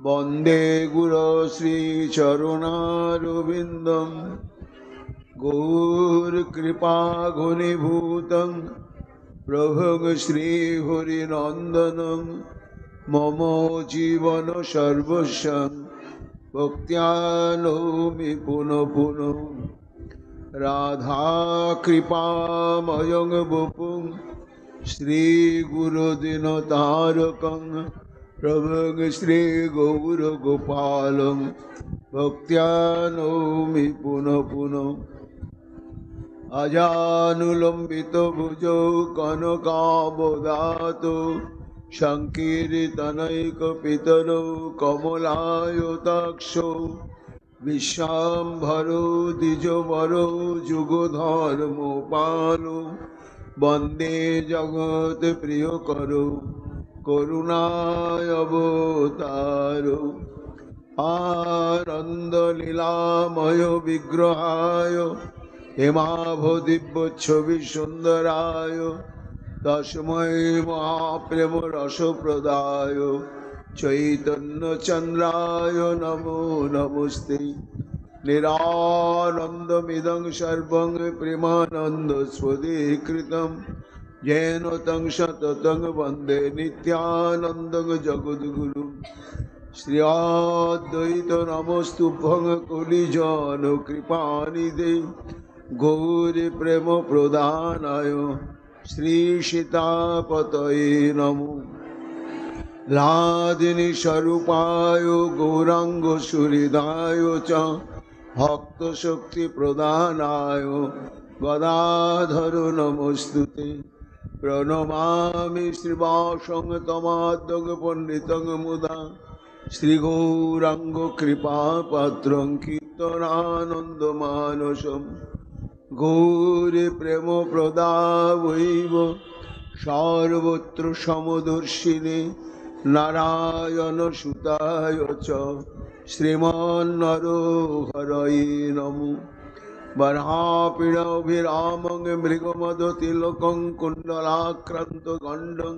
वंदे गुरो श्रीचरुणारविन्दं गौरकृपा घनीभूतं प्रभुं श्रीहरिनन्दनं मम जीवन सर्वस्वं भक्त्या नौमि पुनः पुनः राधा कृपामयं वपुं श्रीगुरुदिनतारकं प्रभुं श्रीगौरगोपालं भक्त्या नौमि पुनः पुनः अजानुलम्बितो भुजौ कनकावदातो संकीर्तनैकपितरौ कमलायताक्षौ विश्वाम्भरो द्विजवरो जुगधर्मपालो वन्दे जगत्प्रियकरो करुणावतारो आनन्दलीलामय विग्रहाय हेमाभदिव्यच्छविसुन्दराय तस्मै महाप्रेमरसप्रदाय चैतन्यचन्द्राय नमो नमस्ते निरानन्दमिदं सर्वं प्रेमानन्दस्वदीकृतं येन तं सततं वन्दे नित्यानन्दं जगद्गुरुं श्री अद्वैत नमस्तुभ्यं कलिजानकृपानिधे गौरी प्रेम प्रदानाय श्री सीतापतये नमो लादिनी स्वरूपाय गौरांग सुहृदाय च भक्त शक्ति प्रदानाय गदाधर नमस्तुते प्रणमामि श्रीवासं तमाद्यं पंडितं मुदा श्री गौरांग कृपा पात्रं कीर्तनानन्दमानसं गौरी प्रेम प्रदावैव सर्वत्र समदर्शिने नारायण सुताय च श्रीमन्नरहरये नमो वरापिणभिरामं मृगमदतिलकं कुण्डलाक्रान्तगण्डं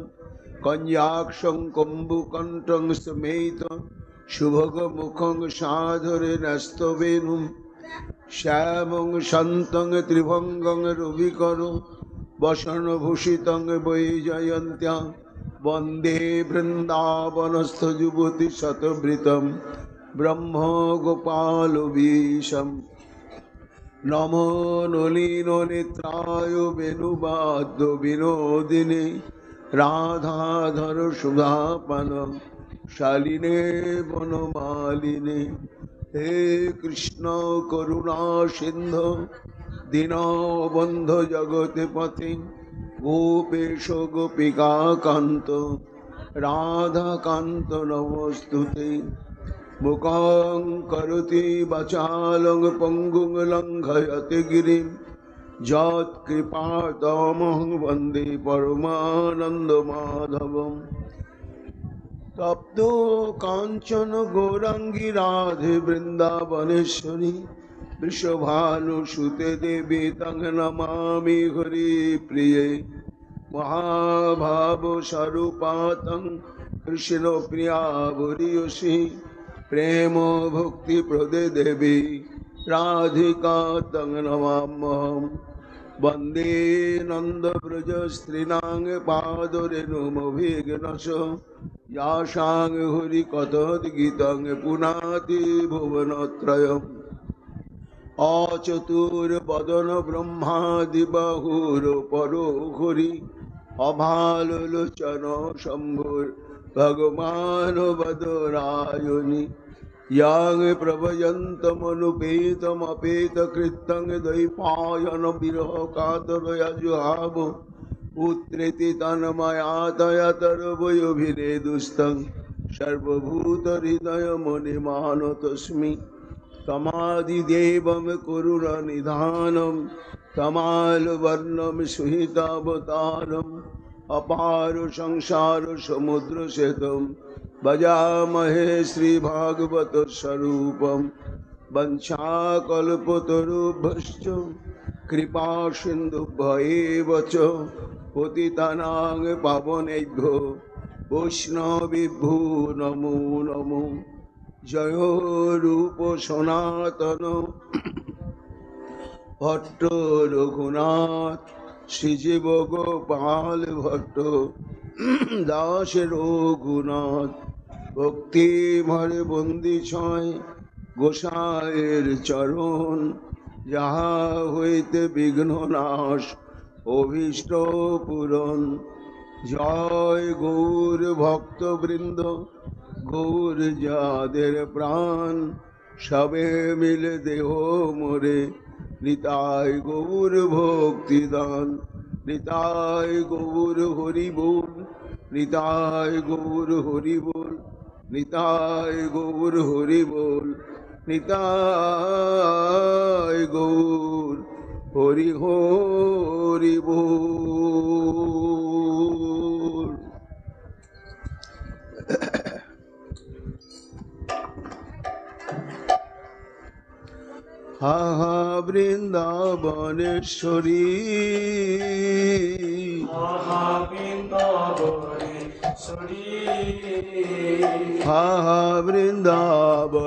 कन्याक्षं कम्बुकण्ठं समेत शुभगमुखं साधुर्यस्तवेनुं श्यामं शान्तं त्रिभङ्गं रविकरो वसनभूषितं वैजयन्त्या वन्दे वृन्दावनस्थयुवतिशतवृतं ब्रह्मगोपालवीशं नमो नलिननेत्राय वेणुवाद्यविनोदिने राधाधर सुधापान शालिने वनमालिने हे कृष्ण करुणा सिंधु दीनबन्धु जगत्पते गोपेश गोपिका कांत राधा कांत नमस्तुते मुखं करोति वाचालं पंगुं लंघयति गिरिं यत्कृपातमहं वन्दे परमानन्दमाधवम् तप्तो कांचन गौरांगी राधे वृंदावनेश्वरी वृषभानुसुते देवी तं नमामि हरिप्रिये महाभाव स्वरूपा तं कृष्ण प्रिया भूरियसी प्रेम भक्ति प्रदे देवी राधिका तं नमाम्यहम् वन्दे नंदव्रज स्त्रीणां पादरेणुमभिघ्नश यासां हरिकथद्गीतं पुनाति भुवनत्रयम् अचतुर्वदन ब्रह्मादिबाहुरुपरो हरि अभाललोचन शम्भुर्भगवान् वदरायणि yang प्रभयन्तमनुपेतम् अपेतकृतं द्वैपायन विरह कातरया जुहावो पुत्रेति तन्मयातयतरवयोभिनेदुस्तं सर्वभूतहृदयमणिमानतोऽस्मि तमादिदेवं करुणनिधानं तमालवर्णं सुहितावतारम् अपार संसार समुद्र सेतुं भजामहे श्रीभागवत स्वरूपं वंशाकल्पतरुभ्यश्च कृपा सिन्धुभ्येव च पतितानां पावनेभ्यो वैष्णवेभ्यो नमो नमो। জয় রূপ সনাতন ভট্ট রঘুনাথ শ্রীজীব গোপাল ভট্ট দাস রঘুনাথ ভক্তি ভরে বন্দি ছয় গোসাইয়ের চরণ যাহা হইতে বিঘ্ন নাশ অভীষ্ট পূরণ। জয় গৌর ভক্তবৃন্দ গৌর যাদের প্রাণ সবে মিলে দেহ মোরে নিতাই গৌর ভক্তিদান। নিতাই গৌর হরি বল নিতাই গৌর হরি বল নিতাই গৌর হরি বল নিতাই গৌর হরি হরি বল। হা হা বৃন্দাবনেশ্বরী হা হা বৃন্দাবনেশ্বরী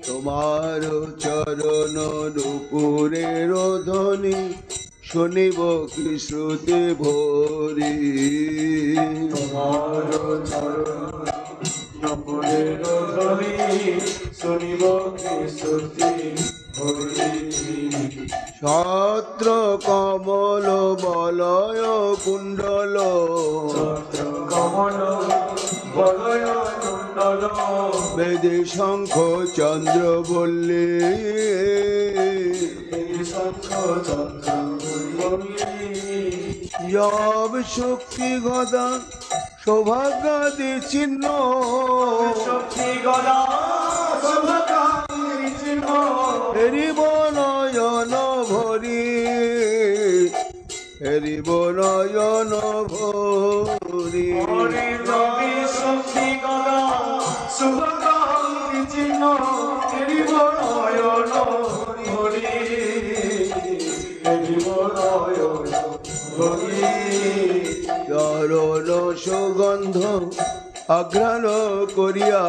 তোমার চরণ নুপুরের ধ্বনি শুনিব কি শ্রুতি ভরি। তোমার চরণ নুপুরের ধ্বনি শুনিব কি শ্রুতি ভরি। ছত্র কমল বলয় কুণ্ডল কমল বলয় কুণ্ডল বেদে শঙ্খ চন্দ্র বললে শঙ্খ চন্দ্র জব শক্তি গদা সৌভাগ্যাদি চিহ্ন শক্তি গদা সৌভাগ্যাদি চিহ্ন হেরিব নয়ন ভরি হেরিব নয়ন ভরি। রবি শক্তি গদা সৌভাগ্যাদি চিহ্ন হেরিব নয়ন ভরি হেরিব নয়ন ভরি। চরণ সুগন্ধ আঘ্রাণ করিয়া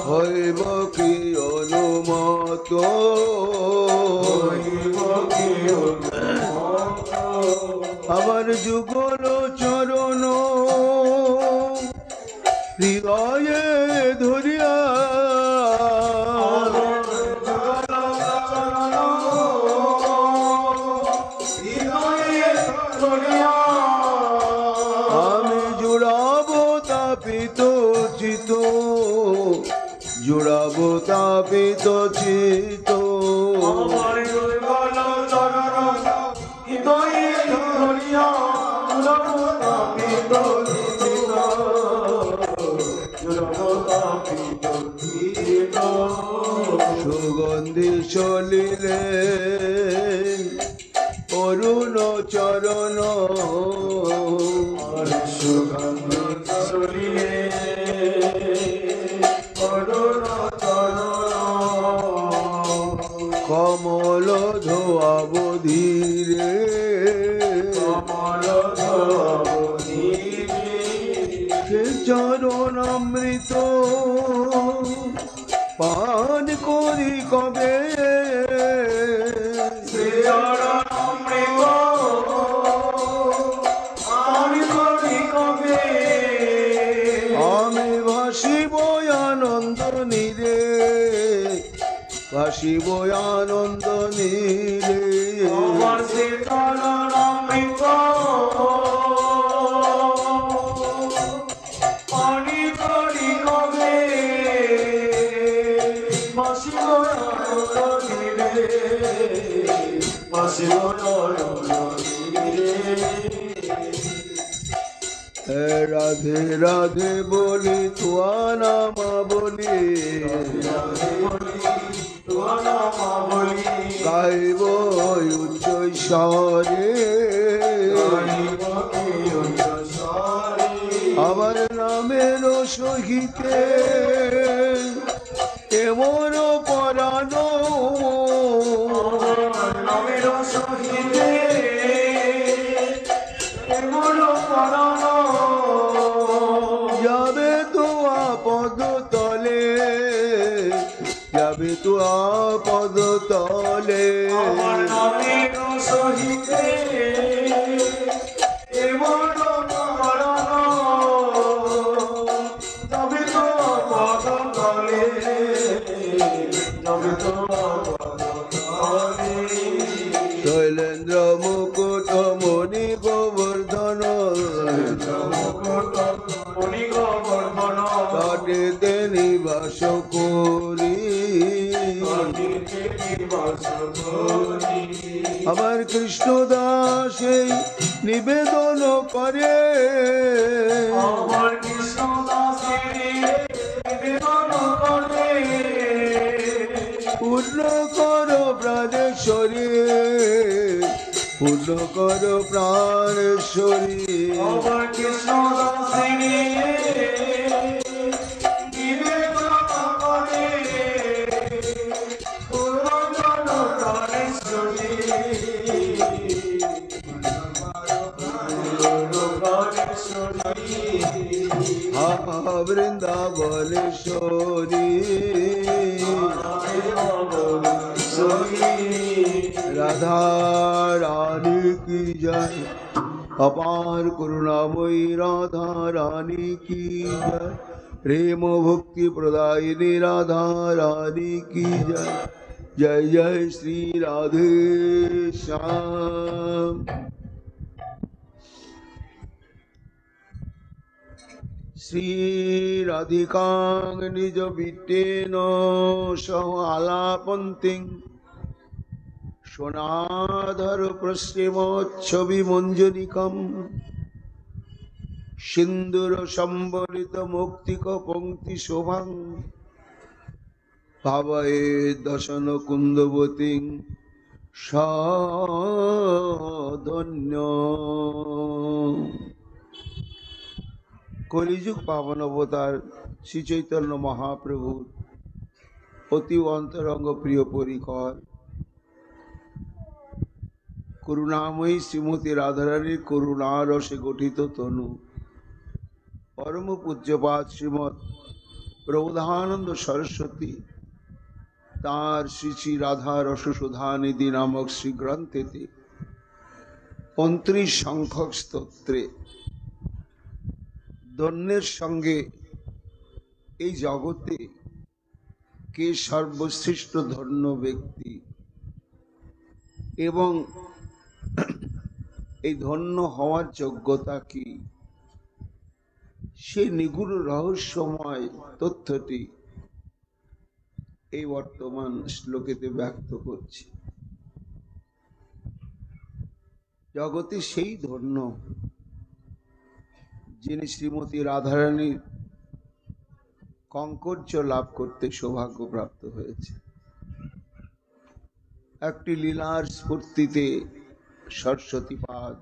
হইব কি অনুমত আমার যুগল চরণ হৃদয়ে ধরিয়া আমি জুড়াবো তাপিত চিত জুড়াবো তাপিত চিত। সুগন্ধি চলিলে অরুণ চরণ সুগন্ধি চলিলে অরুণ চরণ কমল ধোয়াব ধীরে কমল ধীরে সে চরণ অমৃত পান করি কবে সে চরণ অমৃত পান করি কবে। আমি ভাসিব আনন্দ নীরে ভাসিব আনন্দ নীরে। আমার সে চরণ অমৃত পান করি কবে। বাসিব আনন্দ নীরে বাসিব আনন্দ নীরে। রাধে রাধে বলি তোয়া নামা বলি গাইব উচ্চ স্বরে আমার নামের সহিতে এমন পরানো পদ তলে আমার নামের সহিতে এমন মরণ তবে তো পদ তলে তবে তো পদ তলে শৈলেন্দ্র মুকুট মণি গোবর্ধন মণি গোবর্ধন তটেতে নিবাস করি নিবাস করি আমার কৃষ্ণদাস এই নিবেদন করে আমার কৃষ্ণ দাসের নিবেদন করে পূর্ণ করো প্রাণেশ্বরী পূর্ণ করো প্রাণেশ্বরী আমার কৃষ্ণ দাসের নিবেদন করে পূর্ণ করো প্রাণেশ্বরী হা বৃন্দাবনেশ্বরী রাধা রানী কি জয় अपार करुणामयी राधा रानी की जय प्रेम भक्ति प्रदायिनी राधा रानी की जय जय जय श्री राधे श्याम श्री राधिकां निज विट्टेन सह आलापन्तिं सोनाधर प्रश्रेमोच्छवि मञ्जनिकं सिन्दूर सम्बलित मौक्तिक पंक्ति शोभां भावये दशन कुन्दवतीं साधन्य कलिजुग पावन अवतार श्री चैतन्य महाप्रभु अति अंतरंग प्रिय परिकर करुणामयी श्रीमती राधारानी करुणा रसे गठित तनु परम पूज्यपाद श्रीमद प्रबोधानंद सरस्वती तार श्री श्री राधा रससुधा निधि नामक श्री ग्रंथेते 29 संख्यक स्तोत्रे धन्येर संगे এই জগতে কে সর্বশ্রেষ্ঠ ধন্য ব্যক্তি এবং এই ধন্য হওয়ার যোগ্যতা কি সেই নিগুড় রহস্যময় তথ্যটি এই বর্তমান শ্লোকেতে ব্যক্ত করছি। জগতে সেই ধন্য যিনি শ্রীমতী রাধারানীর কঙ্কর্য লাভ করতে সৌভাগ্য প্রাপ্ত হয়েছে। একটি লীলার স্ফূর্তিতে সরস্বতীপাদ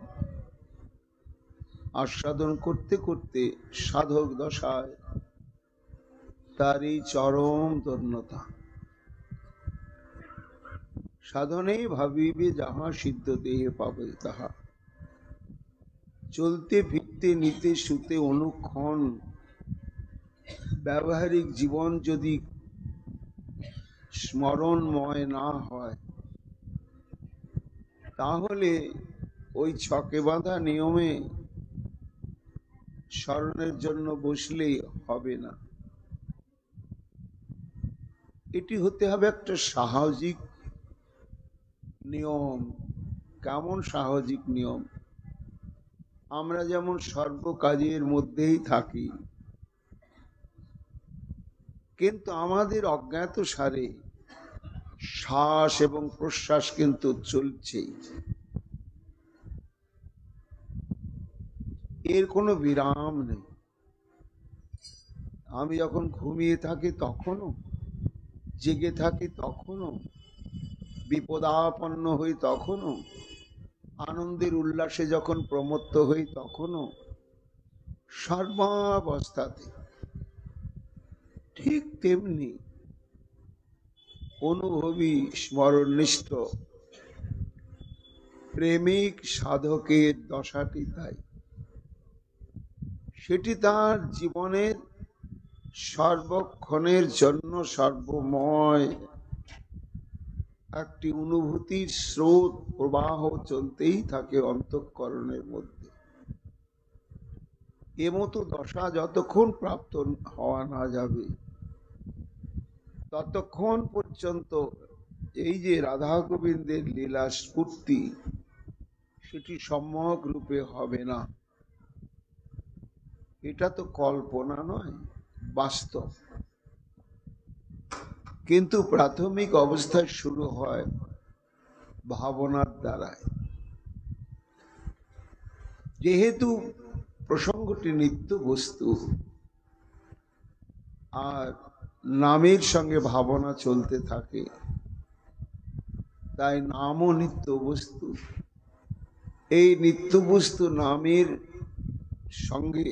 আস্বাদন করতে করতে সাধক দশায় তার এই চরম ধন্যতা। সাধনেই ভাবিবে যাহা সিদ্ধ দেহে পাবে তাহা, চলতে ফিরতে নিতে শুতে অনুক্ষণ ব্যবহারিক জীবন যদি স্মরণময় না হয় তাহলে ওই ছকে বাঁধা নিয়মে স্মরণের জন্য বসলেই হবে না। এটি হতে হবে একটা সাহসিক নিয়ম। কেমন সাহসিক নিয়ম? আমরা যেমন সর্ব কাজের মধ্যেই থাকি, কিন্তু আমাদের অজ্ঞাত সারে শ্বাস এবং প্রশ্বাস কিন্তু চলছেই, এর কোনো বিরাম নেই। আমি যখন ঘুমিয়ে থাকি তখনও, জেগে থাকি তখনও, বিপদাপন্ন হই তখনও, আনন্দের উল্লাসে যখন প্রমত্ত হই তখনও, সর্বাবস্থাতে। ঠিক তেমনি অনুভবী স্মরণনিষ্ঠ প্রেমিক সাধকের দশাটি তাই। সেটি তার জীবনের সর্বক্ষণের জন্য সর্বময় একটি অনুভূতির স্রোত প্রবাহ চলতেই থাকে অন্তঃকরণের মধ্যে। এমতো দশা যতক্ষণ প্রাপ্ত হওয়া না যাবে ততক্ষণ পর্যন্ত এই যে রাধা গোবিন্দের লীলা স্ফূর্তি সেটি সম্যক রূপে হবে না। এটা তো কল্পনা নয়, বাস্তব। কিন্তু প্রাথমিক অবস্থায় শুরু হয় ভাবনার দ্বারায়। যেহেতু প্রসঙ্গটি নিত্য বস্তু আর নামের সঙ্গে ভাবনা চলতে থাকে, তাই নামও নিত্য বস্তু। এই নিত্য বস্তু নামের সঙ্গে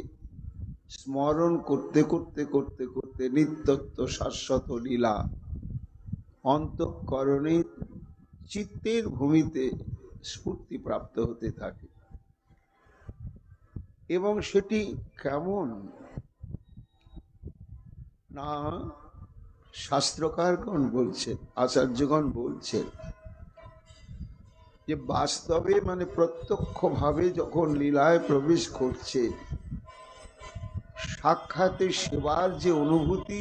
স্মরণ করতে করতে করতে করতে নিত্যত্ব শাশ্বত লীলা অন্তঃকরণে চিত্তের ভূমিতে স্ফূর্তি প্রাপ্ত হতে থাকে। এবং সেটি কেমন না, শাস্ত্রকারগণ বলছেন, আচার্যগণ বলছেন যে বাস্তবে মানে প্রত্যক্ষভাবে যখন লীলায় প্রবেশ করছে, সাক্ষাতে সেবার যে অনুভূতি,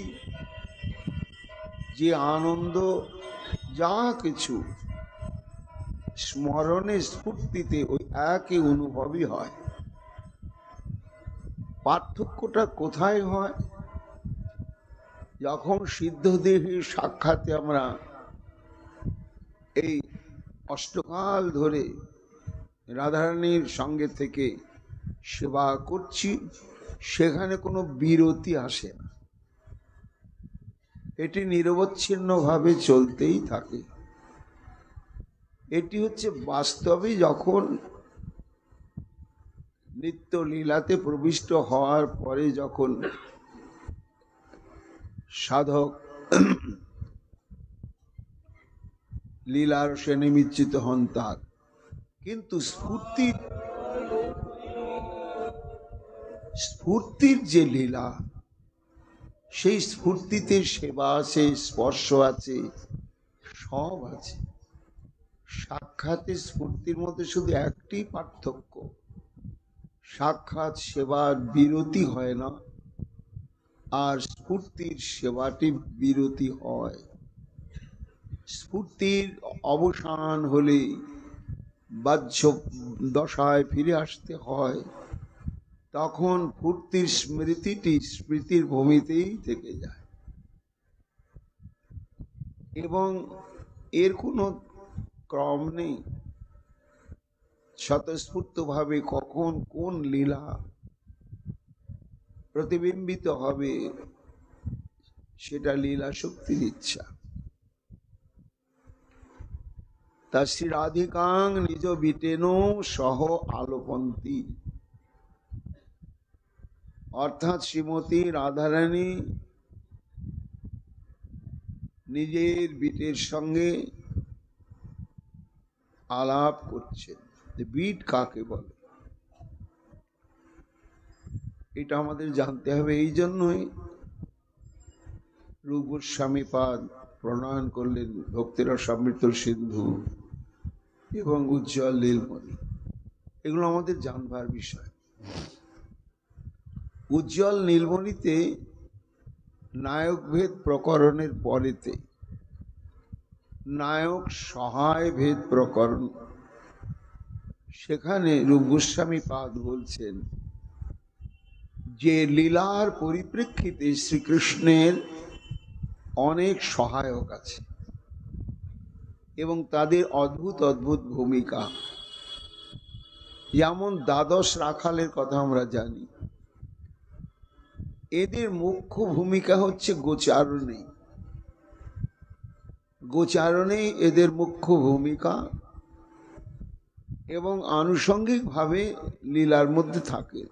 যে আনন্দ, যা কিছু স্মরণে স্ফূর্তিতে ওই একই অনুভবই হয়। পার্থক্যটা কোথায় হয়? যখন সিদ্ধদেহী সাক্ষাতে আমরা এই অষ্টকাল ধরে রাধারানীর সঙ্গে থেকে সেবা করছি, সেখানে কোনো বিরতি আসে না, এটি নিরবচ্ছিন্নভাবে চলতেই থাকে। এটি হচ্ছে বাস্তবে যখন নিত্য লীলাতে প্রবিষ্ট হওয়ার পরে যখন সাধক লীলার সে নিমিজ্জিত হন তার। কিন্তু স্ফূর্তির যে লীলা, সেই স্ফূর্তিতে সেবা আছে, স্পর্শ আছে, সব আছে। সাক্ষাতে স্ফূর্তির মধ্যে শুধু একটি পার্থক্য, সাক্ষাৎ সেবার বিরতি হয় না, আর স্ফূর্তির সেবাটি বিরতি হয়। স্ফূর্তির অবসান হলে বাহ্য দশায় ফিরে আসতে হয়, তখন ফুর্তির স্মৃতিটি স্মৃতির ভূমিতেই থেকে যায় এবং এর কোনো ক্রম নেই। স্বতঃস্ফূর্তভাবে কখন কোন লীলা প্রতিবিম্বিত হবে সেটা লীলা শক্তির ইচ্ছা। তাস্যি রাধিকাং নিজ বিটেন সহ আলোপন্তি, অর্থাৎ শ্রীমতী রাধারানী নিজের বিটের সঙ্গে আলাপ করছেন। বিট কাকে বলে এটা আমাদের জানতে হবে। এই জন্যই রূপ গোস্বামী পাদ প্রণয়ন করলেন ভক্তিরসামৃত সিন্ধু এবং উজ্জ্বল নীলমণি। এগুলো আমাদের জানবার বিষয়। উজ্জ্বল নীলমণিতে নায়ক ভেদ প্রকরণের পরেতে নায়ক সহায় ভেদ প্রকরণ, সেখানে রূপ গোস্বামী পাদ বলছেন যে লীলার পরিপ্রেক্ষিতে শ্রীকৃষ্ণের অনেক সহায়ক আছে এবং তাদের অদ্ভুত অদ্ভুত ভূমিকা। যেমন দ্বাদশ রাখালের কথা আমরা জানি, এদের মুখ্য ভূমিকা হচ্ছে গোচারণে। গোচারণে এদের মুখ্য ভূমিকা এবং আনুষঙ্গিকভাবে লীলার মধ্যে থাকে।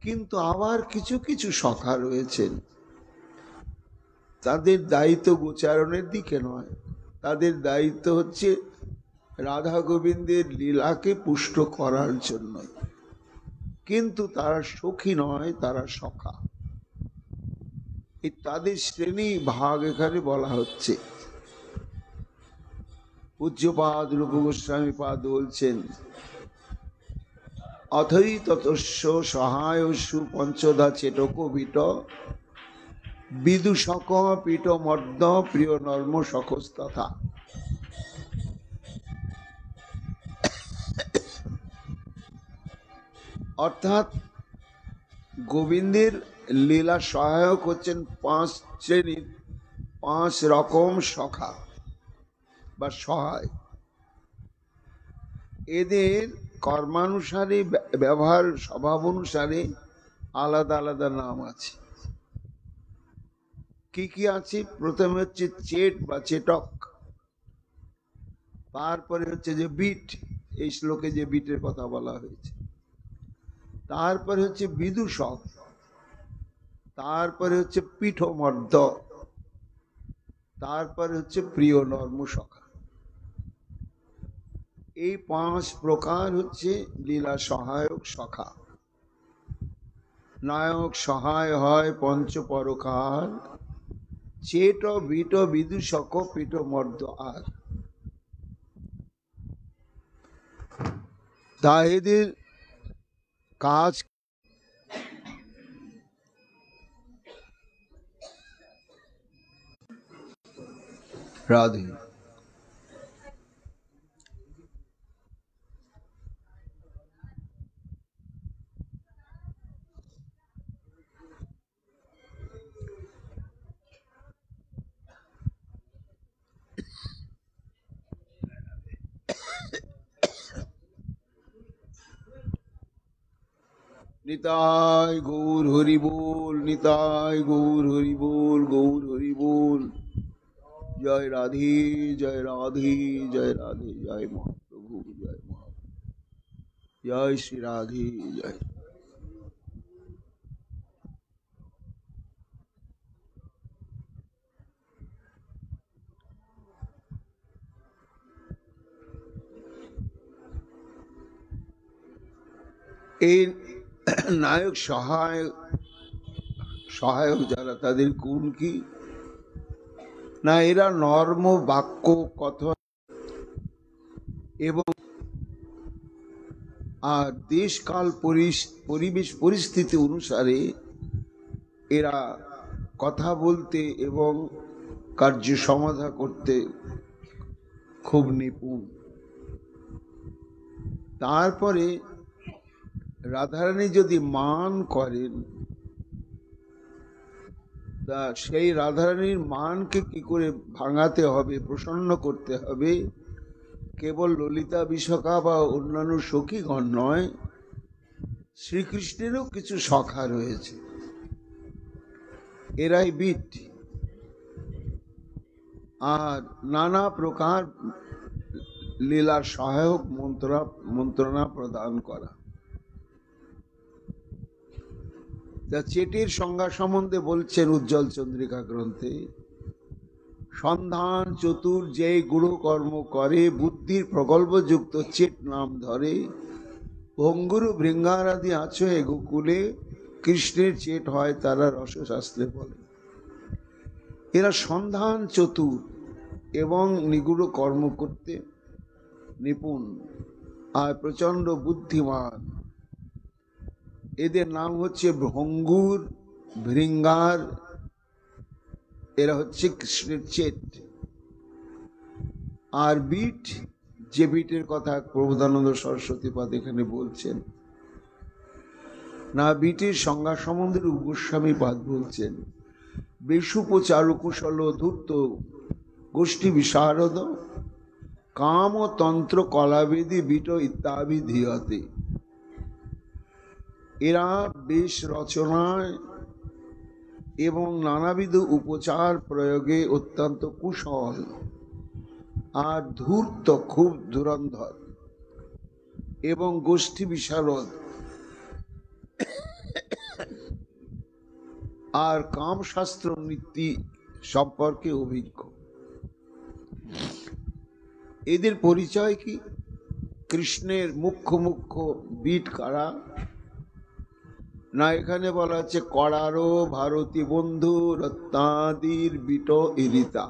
কিন্তু আবার কিছু কিছু সখা রয়েছেন, তাদের দায়িত্ব গোচারণের দিকে নয়, তাদের দায়িত্ব হচ্ছে রাধা গোবিন্দের লীলাকে পুষ্ট করার জন্য। কিন্তু তারা সখী নয়, তারা সখা। এই তাদের শ্রেণী ভাগ এখানে বলা হচ্ছে। পূজ্যপাদ রূপ গোস্বামী পাদ বলছেন, অথৈ ততস্য সহায়স্যু পঞ্চদা চেটক বিট বিদূষক পীঠ মর্দ প্রিয় নর্ম সকস্তথা। অর্থাৎ গোবিন্দের লীলা সহায়ক হচ্ছেন 5 শ্রেণীর 5 রকম সখা বা সহায়। এদের কর্মানুসারে ব্যবহার স্বভাব অনুসারে আলাদা আলাদা নাম আছে। কি কি আছে? প্রথমে হচ্ছে চেট বা চেটক, তারপরে হচ্ছে যে বিট, এই শ্লোকে যে বিটের কথা বলা হয়েছে, তারপরে হচ্ছে বিদূষক, তারপরে হচ্ছে পীঠমর্দ, তারপরে হচ্ছে প্রিয় নর্ম সখা। এই 5 প্রকার হচ্ছে লীলা সহায়ক সখা। নায়ক সহায় হয় পঞ্চপরকার, চেট বিট বিদূষক পীঠমর্দ আর। তা এদের কাজ রাধে। নিতাই গৌর হরি বল, নিতাই গৌর হরি বল, গৌর হরি বল। জয় রাধে, জয় রাধে, জয় রাধে, জয় মহাপ্রভু, জয় মহাপ্রভু, জয় শ্রী রাধে, জয়। এই নায়ক সহায়ক যারা, তাদের গুণ কি না? এরা নর্ম বাক্য কথন এবং আর দেশকাল পরিবেশ পরিস্থিতি অনুসারে এরা কথা বলতে এবং কার্য সমাধা করতে খুব নিপুণ। তারপরে রাধারানী যদি মান করেন, তা সেই রাধারানীর মানকে কি করে ভাঙাতে হবে, প্রসন্ন করতে হবে, কেবল ললিতা বিশাখা বা অন্যান্য সখীগণ নয়, শ্রীকৃষ্ণেরও কিছু সখা রয়েছে, এরাই বিট। আর নানা প্রকার লীলার সহায়ক মন্ত্রণা প্রদান করা। যা চেটের সংজ্ঞা সম্বন্ধে বলছেন উজ্জ্বল চন্দ্রিকা গ্রন্থে, সন্ধান চতুর যে গুরু কর্ম করে, বুদ্ধির প্রকল্পযুক্ত চেট নাম ধরে, ভঙ্গুরু ভৃঙ্গার আদি আছো এ গোকুলে, কৃষ্ণের চেট হয় তারা রসশাস্ত্রে বলে। এরা সন্ধান চতুর এবং নিগুড় কর্ম করতে নিপুণ আর প্রচন্ড বুদ্ধিমান। এদের নাম হচ্ছে ভঙ্গুর, ভৃঙ্গার, এরা হচ্ছে কৃষ্ণের চেট। আর বিট, যে বিটের কথা প্রবোধানন্দ সরস্বতী পাদ এখানে বলছেন না, বিটের সংজ্ঞা সম্বন্ধে গোস্বামী পাদ বলছেন, বেশুপচারু কুশল ধূর্ত গোষ্ঠী বিশারদ, কাম তন্ত্র কলাবেদী বিট ইত্যাদি ধিয়তে। এরা বেশ রচনায় এবং নানাবিধ উপচার প্রয়োগে অত্যন্ত কুশল আর ধূর্ত, খুব ধুরন্ধর এবং গোষ্ঠী বিশারদ আর কামশাস্ত্র নীতি সম্পর্কে অভিজ্ঞ। এদের পরিচয় কি? কৃষ্ণের মুখ্য বিট কারা না? এখানে বলা হচ্ছে কড়ারো ভারতী বন্ধু রত্নাদির বিট ইরিতা।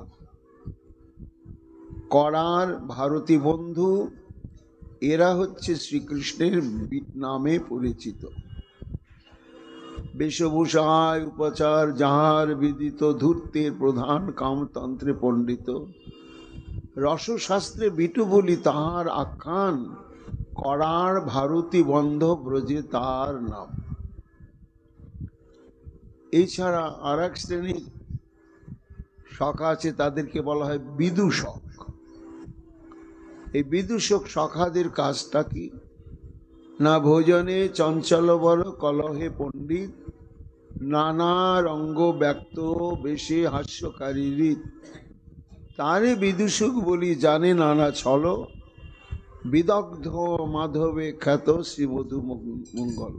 করার, ভারতী বন্ধু, এরা হচ্ছে শ্রীকৃষ্ণের নামে পরিচিত। বেশভূষায় উপচার যাহার বিদিত, ধূর্তের প্রধান কামতন্ত্রে পণ্ডিত, রসশাস্ত্রে বিটু বলি তাহার আখ্যান, করার ভারতী বন্ধ ব্রজে তার নাম। এছাড়া আর এক শ্রেণীর সখা আছে, তাদেরকে বলা হয় বিদূষক। এই বিদূষক সখাদের কাজটা কি না, ভোজনে চঞ্চল বল কলহে পণ্ডিত, নানা রঙ্গ ব্যক্ত বেশে হাস্যকারী রীত, তারে বিদূষক বলি জানে নানা ছল, বিদগ্ধ মাধবে খ্যাত শ্রীমধু মঙ্গল।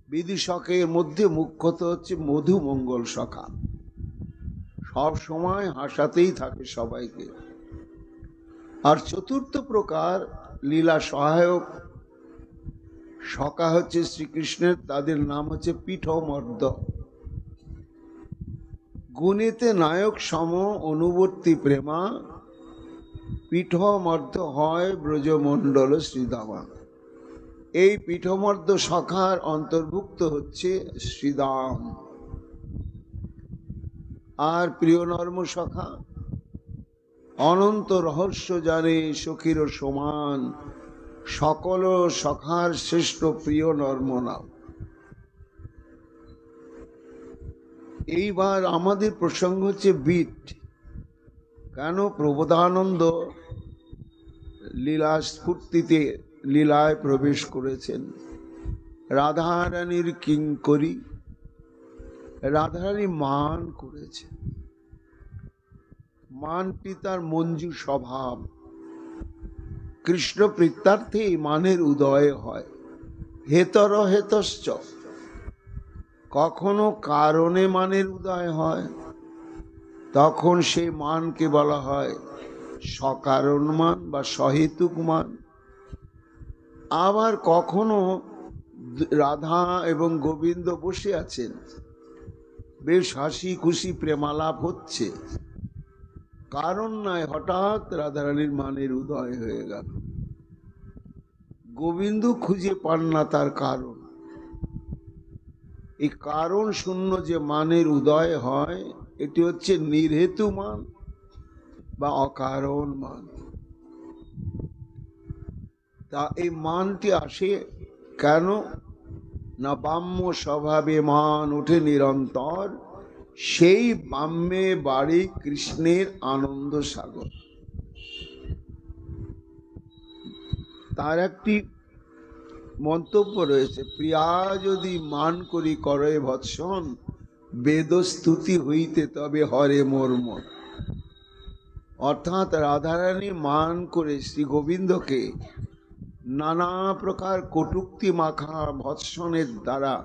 বিদূষকের মধ্যে মুখ্যত হচ্ছে মধু মঙ্গল সখা, সব সময় হাসাতেই থাকে সবাইকে। আর চতুর্থ প্রকার লীলা সহায়ক সখা হচ্ছে শ্রীকৃষ্ণের, তাদের নাম হচ্ছে পীঠমর্দ। গুণেতে নায়ক সম অনুবর্তী প্রেমা, পীঠমর্দ হয় ব্রজমণ্ডল শ্রীদামা। এই পীঠমর্দ সখার অন্তর্ভুক্ত হচ্ছে শ্রীদাম। আর প্রিয় নর্ম সখা, অনন্ত রহস্য জানে সখীর সমান, সকল সখার শ্রেষ্ঠ প্রিয় নর্ম নাম। এইবার আমাদের প্রসঙ্গ হচ্ছে বিট। কেন প্রবোধানন্দ লীলা স্ফূর্তিতে লীলায় প্রবেশ করেছেন। রাধারানীর কিঙ্করী, রাধারানী মান করেছে। মানটি তার মঞ্জু স্বভাব। কৃষ্ণ প্রীত্যার্থে এই মানের উদয় হয়। হেতর হেতশ্চ, কখনো কারণে মানের উদয় হয়, তখন সেই মানকে বলা হয় সকারণ মান বা সহেতুক মান। আবার কখনো রাধা এবং গোবিন্দ বসে আছেন, বেশ হাসি খুশি প্রেমালাপ হচ্ছে, কারণ নয়, হঠাৎ রাধারানীর মানের উদয় হয়ে গেল। গোবিন্দ খুঁজে পান না তার কারণ। এই কারণ শূন্য যে মানের উদয় হয়, এটি হচ্ছে নির্হেতু মান বা অকারণ মান। তা এই মানটি আসে কেন না, বাম্য স্বভাবে মান ওঠে নিরন্তর, সেই বাম্যে বাড়ি কৃষ্ণের আনন্দ সাগর। তার একটি মন্তব্য রয়েছে, প্রিয়া যদি মান করি করে ভৎসন, বেদস্তুতি হইতে তবে হরে মোর মন। অর্থাৎ রাধারানী মান করে শ্রী গোবিন্দকে নানা প্রকার কটূক্তি মাখা ভৎসনের দ্বারা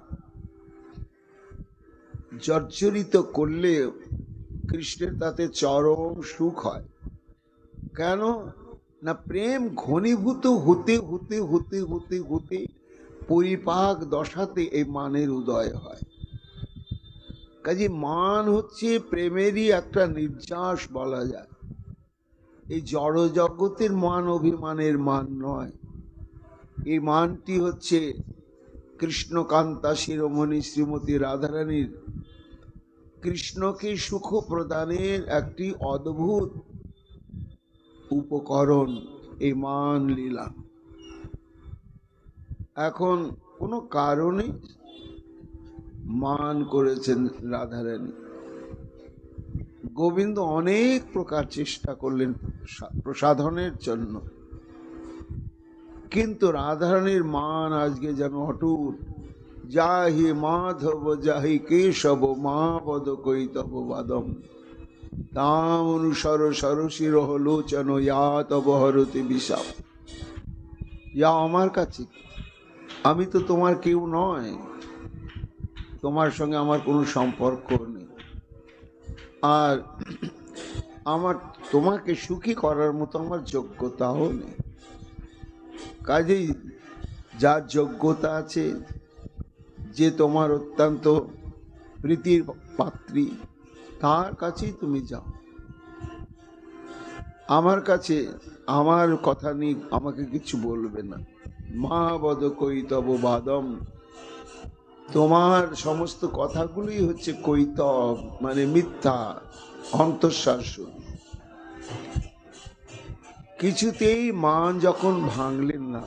জর্জরিত করলে কৃষ্ণের তাতে চরম সুখ হয়। কেন না, প্রেম ঘনীভূত হতে হতে হতে হতে হতে পরিপাক দশাতে এই মানের উদয় হয়। কাজে মান হচ্ছে প্রেমেরই একটা নির্যাস বলা যায়। এই জড় জগতের মান অভিমানের মান নয়। এই মানটি হচ্ছে কৃষ্ণকান্তা শিরোমণি শ্রীমতী রাধারানীর কৃষ্ণকে সুখ প্রদানের একটি অদ্ভুত উপকরণ, এই মান লীলা। এখন কোনো কারণে মান করেছেন রাধারানী। গোবিন্দ অনেক প্রকার চেষ্টা করলেন প্রসাধনের জন্য, কিন্তু রাধারানীর মান আজকে যেন অটুট। যাহি মাধব যাহি কেশব, মা পদ কৈতব বাদম, তাম অনুসর সরসির লোচন, ইয়া তব হরতি বিষাপ। ইয়া আমার কাছে, আমি তো তোমার কেউ নয়, তোমার সঙ্গে আমার কোনো সম্পর্ক নেই, আর আমার তোমাকে সুখী করার মতো আমার যোগ্যতাও নেই। কাজেই যার যোগ্যতা আছে, যে তোমার অত্যন্ত প্রীতির পাত্রী, তার কাছেই তুমি যাও। আমার কাছে আমার কথা নিয়ে আমাকে কিছু বলবে না। মা বদ কৈতব বাদম, তোমার সমস্ত কথাগুলোই হচ্ছে কৈতব, মানে মিথ্যা, অন্তঃশ্বাস। কিছুতেই মান যখন ভাঙলেন না,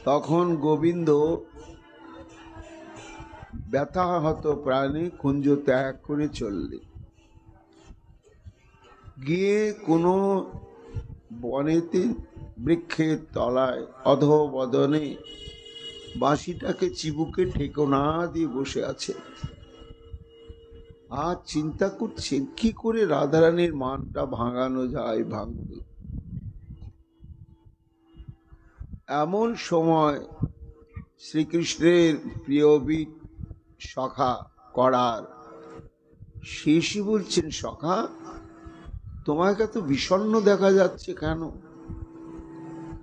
তখন গোবিন্দ ব্যথাহত প্রাণে কুঞ্জ ত্যাগ করে চললেন। গিয়ে কোনো বনেতে বৃক্ষের তলায় অধবদনে বাঁশিটাকে চিবুকে ঠেকোনা দিয়ে বসে আছে, আর চিন্তা করছেন কি করে রাধারানীর মানটা ভাঙানো যায়, ভাঙবে। এমন সময় শ্রীকৃষ্ণের প্রিয়বীর সখা করার শেষই বলছেন, সখা তোমাকে এত বিষণ্ণ দেখা যাচ্ছে কেন?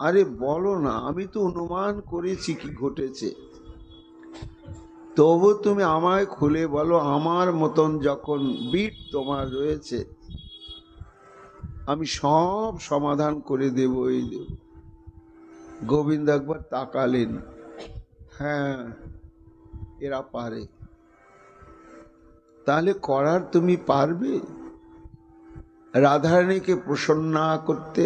আরে বলো না, আমি তো অনুমান করেছি কি ঘটেছে, তবু তুমি আমায় খুলে বলো। আমার মতন যখন বীর তোমার রয়েছে, আমি সব সমাধান করে দেব, এই দেব। গোবিন্দ একবার তাকালেন, হ্যাঁ এরা পারে। তাহলে করার তুমি পারবে রাধারানীকে প্রসন্ন করতে?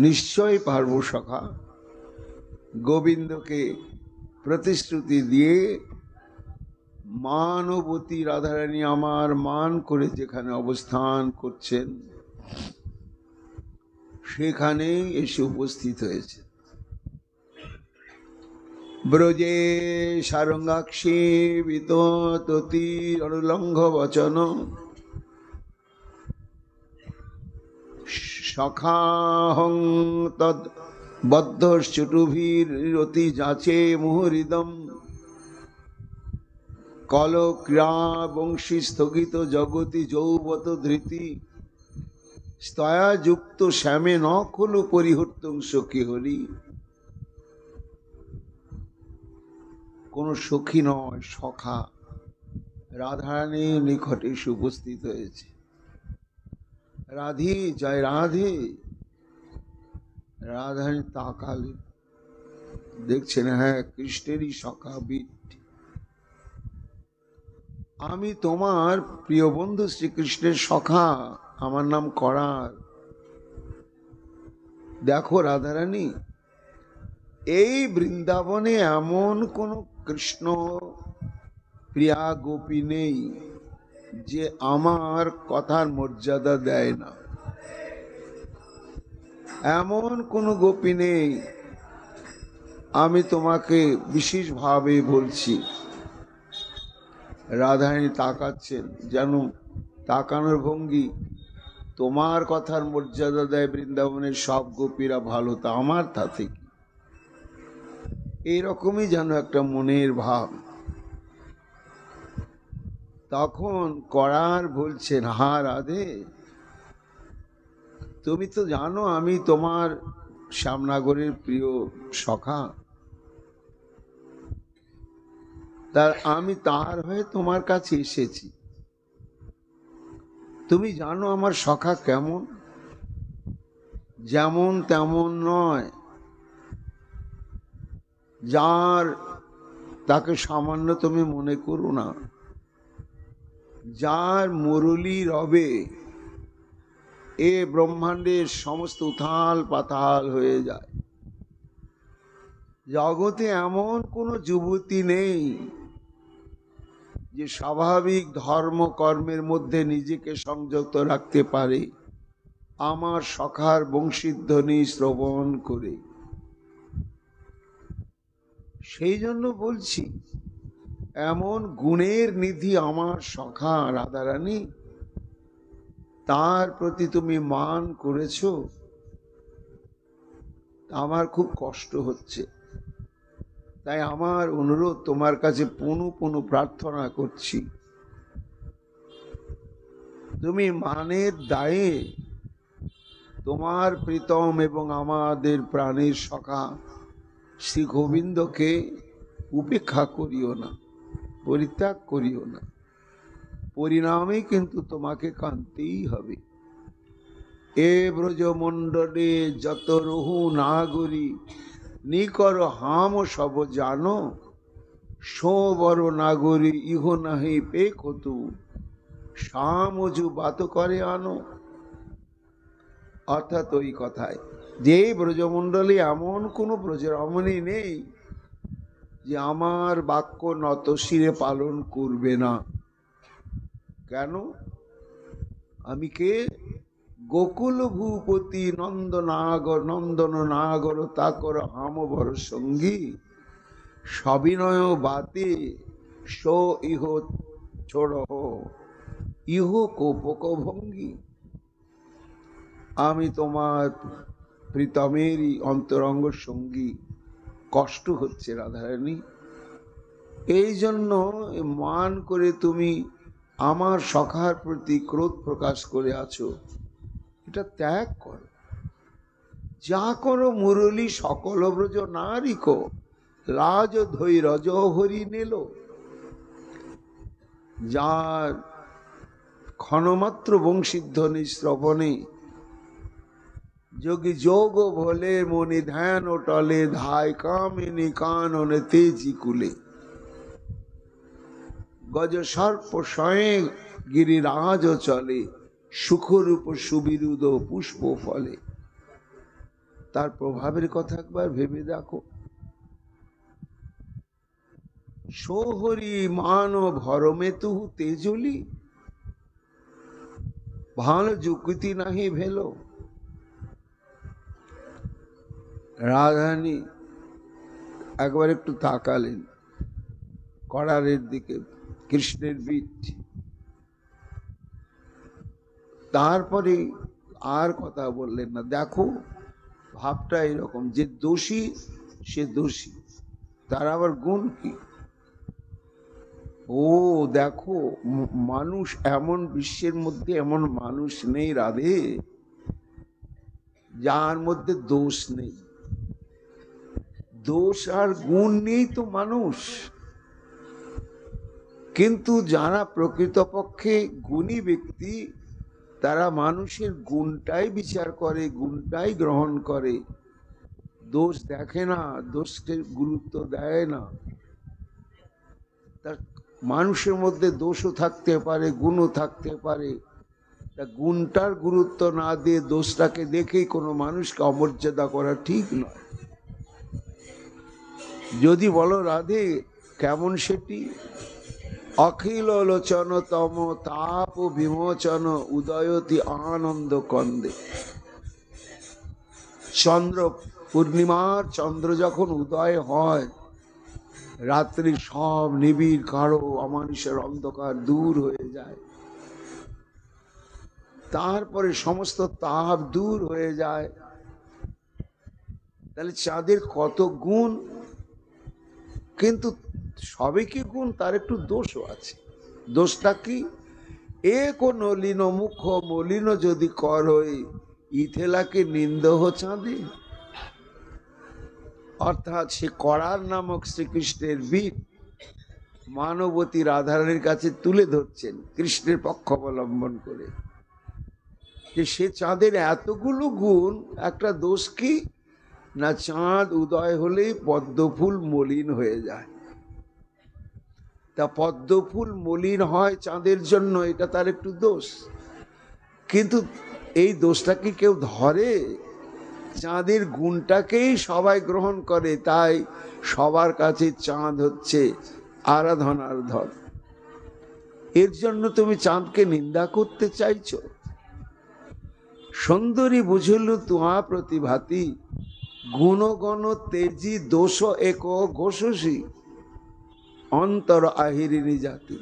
নিশ্চয় পারবো সখা। গোবিন্দকে প্রতিশ্রুতি দিয়ে মানবতী রাধারানী আমার মান করে যেখানে অবস্থান করছেন, সেখানেই এসে উপস্থিত হয়েছে। ব্রজে সারঙ্গাক্ষী বিততি অনুলঙ্ঘ বচন, সখাহং তদ বদ্ধ চটুভীর রতি যাচে মুহুরিদম, কল ক্রিয়া বংশী স্থগিত জগতি যৌবত ধৃতি, স্তয়া যুক্ত শ্যামে ন খলু পরিহর্তং সখী হরি। কোন সখী নয়, সখা রাধারানীর নিকটে এসে উপস্থিত হয়েছে। রাধে জয় রাধে। রাধারানী তাকালেন, দেখছেন হ্যাঁ কৃষ্ণেরই সখা বীর। আমি তোমার প্রিয় বন্ধু শ্রীকৃষ্ণের সখা, আমার নাম করার। দেখো রাধারানী, এই বৃন্দাবনে এমন কোন কৃষ্ণ প্রিয়া গোপী নেই যে আমার কথার মর্যাদা দেয় না। এমন কোন গোপী নেই, আমি তোমাকে বিশেষভাবে বলছি। রাধারানী তাকাচ্ছেন, যেন তাকানোর ভঙ্গি, তোমার কথার মর্যাদা দেয় বৃন্দাবনের সব গোপীরা, ভালো, তা আমার তাতে কি? এইরকমই যেন একটা মনের ভাব। তখন করার বলছেন, হা রাধে, তুমি তো জানো আমি তোমার শ্যামনগরের প্রিয় সখা, তার আমি তার হয়ে তোমার কাছে এসেছি। তুমি জানো আমার সখা কেমন, যেমন তেমন নয়, যার তাকে সামান্য তুমি মনে করো না, যার মুরলী রবে এ ব্রহ্মাণ্ডের সমস্ত উথাল পাতাল হয়ে যায়। জগতে এমন কোন যুবতী নেই যে স্বাভাবিক ধর্ম কর্মের মধ্যে নিজেকে সংযত রাখতে পারে আমার সখার বংশীধ্বনি শ্রবণ করে। সেই জন্য বলছি, এমন গুণের নিধি আমার সখা রাধারানী, তার প্রতি তুমি মান করেছ, আমার খুব কষ্ট হচ্ছে। তাই আমার অনুরোধ, তোমার কাছে পুনঃ পুনঃ প্রার্থনা করছি, তুমি মানের দায়ে তোমার প্রীতম এবং আমাদের প্রাণের সখা শ্রী গোবিন্দকে উপেক্ষা করিও না, পরিত্যাগ করিও না। পরিণামে কিন্তু তোমাকে কাঁদতেই হবে। এ ব্রজমণ্ডলে যত রহু নাগরী, নিকর হাম সব জানো, সো বড় নাগরী ইহ নাহি পে কতু, সামজু বাত করে আনো। অর্থাৎ ওই কথায় যে ব্রজমণ্ডলে এমন কোন ব্রজরমণী নেই যে আমার বাক্য নতশিরে পালন করবে না। কেন? আমি কে? গোকুল ভূপতি নন্দনাগর নন্দন নাগর তাকর হাম বর সঙ্গী, সবিনয় বাতে সো ইহ ছোড় ইহ কোপক ভঙ্গি। আমি তোমার প্রীতমেরই অন্তরঙ্গ সঙ্গী, কষ্ট হচ্ছে রাধারানী, এই জন্য মান করে তুমি আমার সখার প্রতি ক্রোধ প্রকাশ করে আছো। এটা ত্যাগ কর। যা করো মুরলী সকল ব্রজ নারিক, লাজ ধৈ রজ হরি নিল। যার ক্ষণমাত্র বংশীধ্বনি শ্রবণে যোগী যোগ ভোলে মনি ধ্যান ও টলে, ধায় কামিনী কাননে তেজি কুলে। গজ সর্প স্বয়ে গিরিরাজ চলে, সুখরূপ সুবিরুদ পুষ্প ফলে। তার প্রভাবের কথা একবার ভেবে দেখো। সোহরি মান ভরমে তুহু তেজলি, ভালো যুক্তি নাহি ভেলো। রাধারানী একবার একটু তাকালেন কড়ারের দিকে, কৃষ্ণের বিট। তারপরে আর কথা বললেন না। দেখো ভাবটা এরকম, যে দোষী সে দোষী, তার আবার গুণ কি? ও দেখো, মানুষ এমন, বিশ্বের মধ্যে এমন মানুষ নেই রাধে যার মধ্যে দোষ নেই। দোষ আর গুণ নেই তো মানুষ। কিন্তু যারা প্রকৃতপক্ষে গুণী ব্যক্তি, তারা মানুষের গুণটাই বিচার করে, গুণটাই গ্রহণ করে, দোষ দেখে না, দোষকে গুরুত্ব দেয় না। তার মানুষের মধ্যে দোষও থাকতে পারে, গুণও থাকতে পারে, তা গুণটার গুরুত্ব না দিয়ে দোষটাকে দেখেই কোনো মানুষকে অমর্যাদা করা ঠিক নয়। যদি বলো রাধে কেমন সেটি? অখিল লোচন তম তাপ বিমোচন, উদয়তি আনন্দ কন্দে। চন্দ্র পূর্ণিমার চন্দ্র যখন উদয় হয়, রাত্রি সব নিবিড় কারো অমানুষের অন্ধকার দূর হয়ে যায়, তারপরে সমস্ত তাপ দূর হয়ে যায়। তাহলে চাঁদের কত গুণ, কিন্তু সবে কি গুণ, তার একটু দোষও আছে। দোষটা কি? এক নলিন মুখ মলিন যদি করই, ইথেলাকে নিন্দহ চাঁদে। অর্থাৎ সে করার নামক শ্রীকৃষ্ণের বীর মানবতী রাধারানীর কাছে তুলে ধরছেন কৃষ্ণের পক্ষ অবলম্বন করে, যে সে চাঁদের এতগুলো গুণ, একটা দোষ কি না, চাঁদ উদয় হলেই পদ্মফুল মলিন হয়ে যায়। তা পদ্মফুল মলিন হয় চাঁদের জন্য, এটা তার একটু দোষ। কিন্তু এই দোষটা কি কেউ ধরে? চাঁদের গুণটাকেই সবাই গ্রহণ করে, তাই সবার কাছে চাঁদ হচ্ছে আরাধনার ধন। এর জন্য তুমি চাঁদকে নিন্দা করতে চাইছো? সুন্দরী বুঝিল তুহা প্রতিভাতি, গুণগণ তেজি দোষ এক ঘোষসী, অন্তর আহিরিনী জাতি।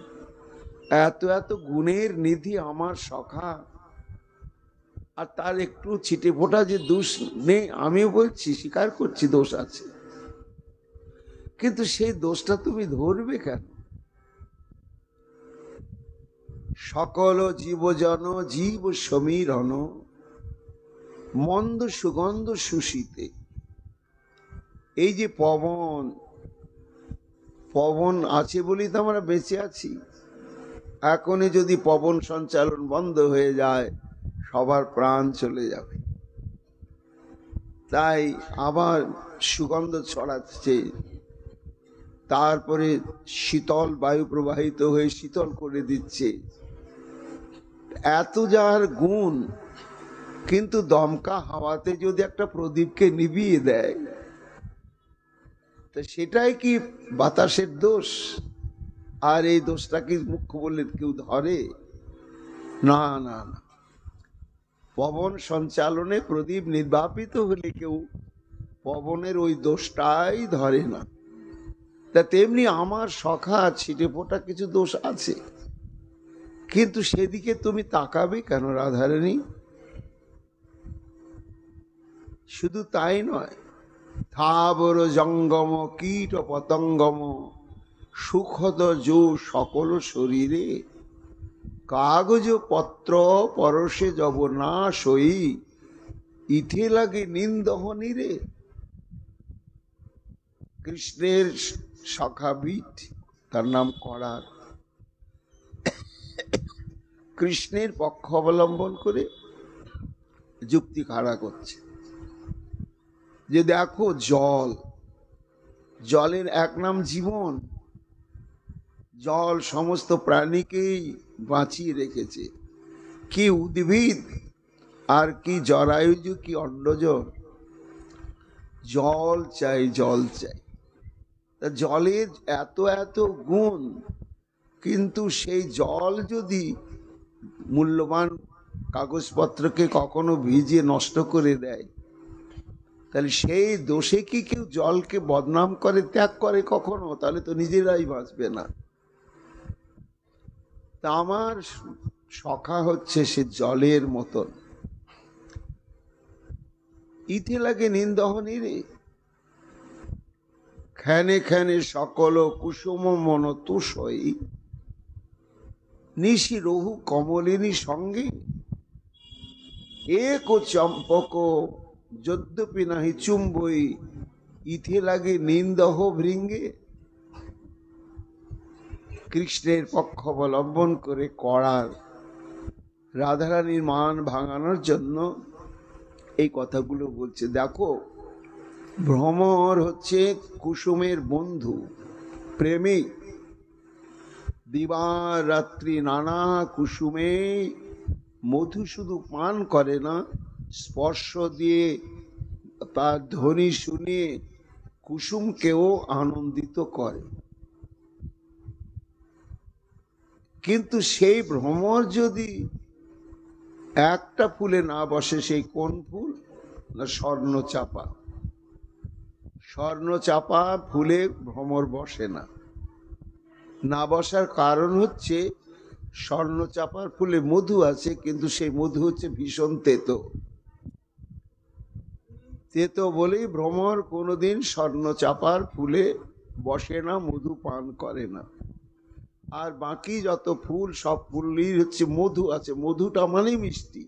এত এত গুণের নিধি আমার সখা, আর তার একটু ছিটে ফোটা যে দোষ নেই, আমিও বলছি, স্বীকার করছি দোষ আছে, কিন্তু সেই দোষটা তুমি ধরবে কেন? সকল জীবজন জীব সমীরণ, মন্দ সুগন্ধ সুশীতে। এই যে পবন, পবন আছে বলেই তো আমরা বেঁচে আছি। এখনই যদি পবন সঞ্চালন বন্ধ হয়ে যায় সবার প্রাণ চলে যাবে। তাই আবার সুগন্ধ ছড়াচ্ছে, তারপরে শীতল বায়ু প্রবাহিত হয়ে শীতল করে দিচ্ছে। এত যার গুণ, কিন্তু দমকা হাওয়াতে যদি একটা প্রদীপকে নিভিয়ে দেয় তা সেটাই কি বাতাসের দোষ? আর এই দোষটা কি মুখ্য বললে কেউ ধরে? না না না, পবন সঞ্চালনে প্রদীপ নির্বাপিত হলে কেউ পবনের ওই দোষটাই ধরে না। তা তেমনি আমার সখা ছিটে ফোটা কিছু দোষ আছে, কিন্তু সেদিকে তুমি তাকাবে কেন রাধারানী? শুধু তাই নয়, থাবর জঙ্গম কীট পতঙ্গম সুখদ যো সকল শরীরে কাগজ পত্র পরশে যব না সই ইথে লাগে নিন্দহনি রে। কৃষ্ণের সখাবিট, তার নাম করার, কৃষ্ণের পক্ষ অবলম্বন করে যুক্তি খাড়া করছে যে দেখো জল, জলের এক নাম জীবন। জল সমস্ত প্রাণীকেই বাঁচিয়ে রেখেছে, কি উদ্ভিদ আর কি জরায়ুজ কি অন্ডজ, জল চাই জল চাই। তা জলের এত এত গুণ, কিন্তু সেই জল যদি মূল্যবান কাগজপত্রকে কখনো ভিজিয়ে নষ্ট করে দেয়, তাহলে সেই দোষে কি কেউ জলকে বদনাম করে, ত্যাগ করে কখনো? তাহলে তো নিজেরাই বাঁচবে না। তা আমার সখা হচ্ছে সে জলের মতন। ইথে লাগে নিন্দহনি রে, খেনে খেনে সকল কুসুম মন তুষই নিশি রহু কমলিনী সঙ্গে এক চম্পক যদ্যপি নাহি চুম্বই ইথে লাগে নিন্দহ ভৃঙ্গে। কৃষ্ণের পক্ষ অবলম্বন করে করার রাধারানীর মান ভাঙানোর জন্য এই কথাগুলো বলছে। দেখো, ভ্রমর হচ্ছে কুসুমের বন্ধু, প্রেমিক। দিবার রাত্রি নানা কুসুমে মধু শুধু পান করে না, স্পর্শ দিয়ে তার ধ্বনি শুনে কুসুমকেও আনন্দিত করে। কিন্তু সেই ভ্রমর যদি একটা ফুলে না বসে, সেই কোন ফুল? না স্বর্ণচাপা। স্বর্ণচাপা ফুলে ভ্রমর বসে না। না বসার কারণ হচ্ছে স্বর্ণচাপার ফুলে মধু আছে, কিন্তু সেই মধু হচ্ছে ভীষণ তেতো। তেতো বলেই ভ্রমর কোনোদিন স্বর্ণচাপার ফুলে বসে না, মধু পান করে না। আর বাকি যত ফুল, সব ফুলই হচ্ছে মধু আছে, মধুটা মানে মিষ্টি।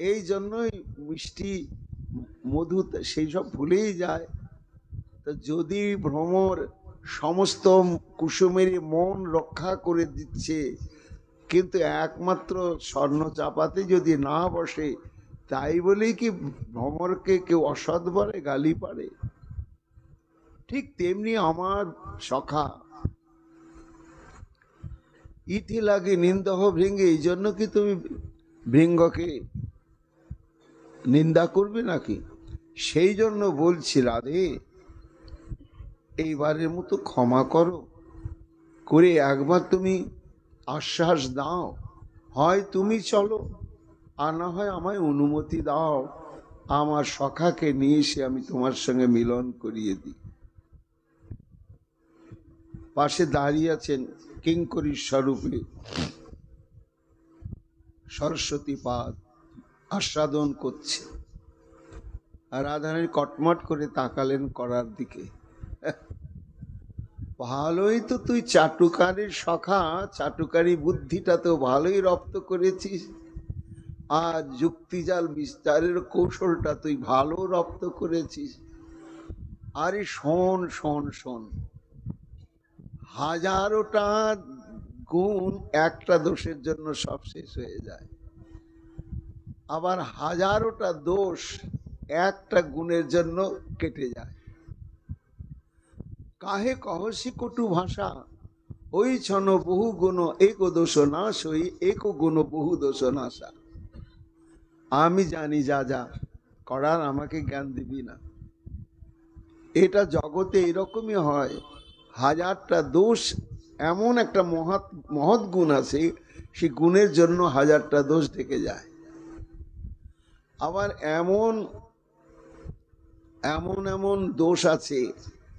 এই জন্যই মিষ্টি মধু সেই সব ফুলেই যায়। তো যদি ভ্রমর সমস্ত কুসুমের মন রক্ষা করে দিচ্ছে, কিন্তু একমাত্র স্বর্ণচাপাতে যদি না বসে, তাই বলেই কি ভ্রমরকে কেউ অসৎ বলে, গালি পারে? ঠিক তেমনি আমার সখা ইথে লাগে নিন্দহ ভৃঙ্গে। এই জন্য কি তুমি ভৃঙ্গকে নিন্দা করবে নাকি? সেই জন্য বলছি, রাধে এইবারের মতো ক্ষমা করো, করে একবার তুমি আশ্বাস দাও, হয় তুমি চলো, আর না হয় আমায় অনুমতি দাও, আমার সখাকে নিয়ে এসে আমি তোমার সঙ্গে মিলন করিয়ে দিই। পাশে দাঁড়িয়ে আছেন কিঙ্করীর স্বরূপে সরস্বতী পাদ, আস্বাদন করছে। আর রাধারানী কটমট করে তাকালেন করার দিকে। ভালোই তো তুই চাটুকারির সখা, চাটুকারি বুদ্ধিটা তো ভালোই রপ্ত করেছিস, আর যুক্তিজাল বিস্তারের কৌশলটা তুই ভালো রপ্ত করেছিস। আরে শোন শোন শোন, হাজারোটা গুণ একটা দোষের জন্য সব শেষ হয়ে যায়, আবার হাজারোটা দোষ একটা গুণের জন্য কেটে যায়। কাহে কহসি কটু ভাষা, ওই ছন বহু গুণ এক দোষ নাশ হই, এক গুণ বহু দোষ নাশা। আমি জানি যা যা করার, আমাকে জ্ঞান দিবি না। এটা জগতে এরকমই হয়, হাজারটা দোষ, এমন একটা মহৎ গুণ আছে, সেই গুণের জন্য হাজারটা দোষ ঢেকে যায়। আবার এমন এমন এমন দোষ আছে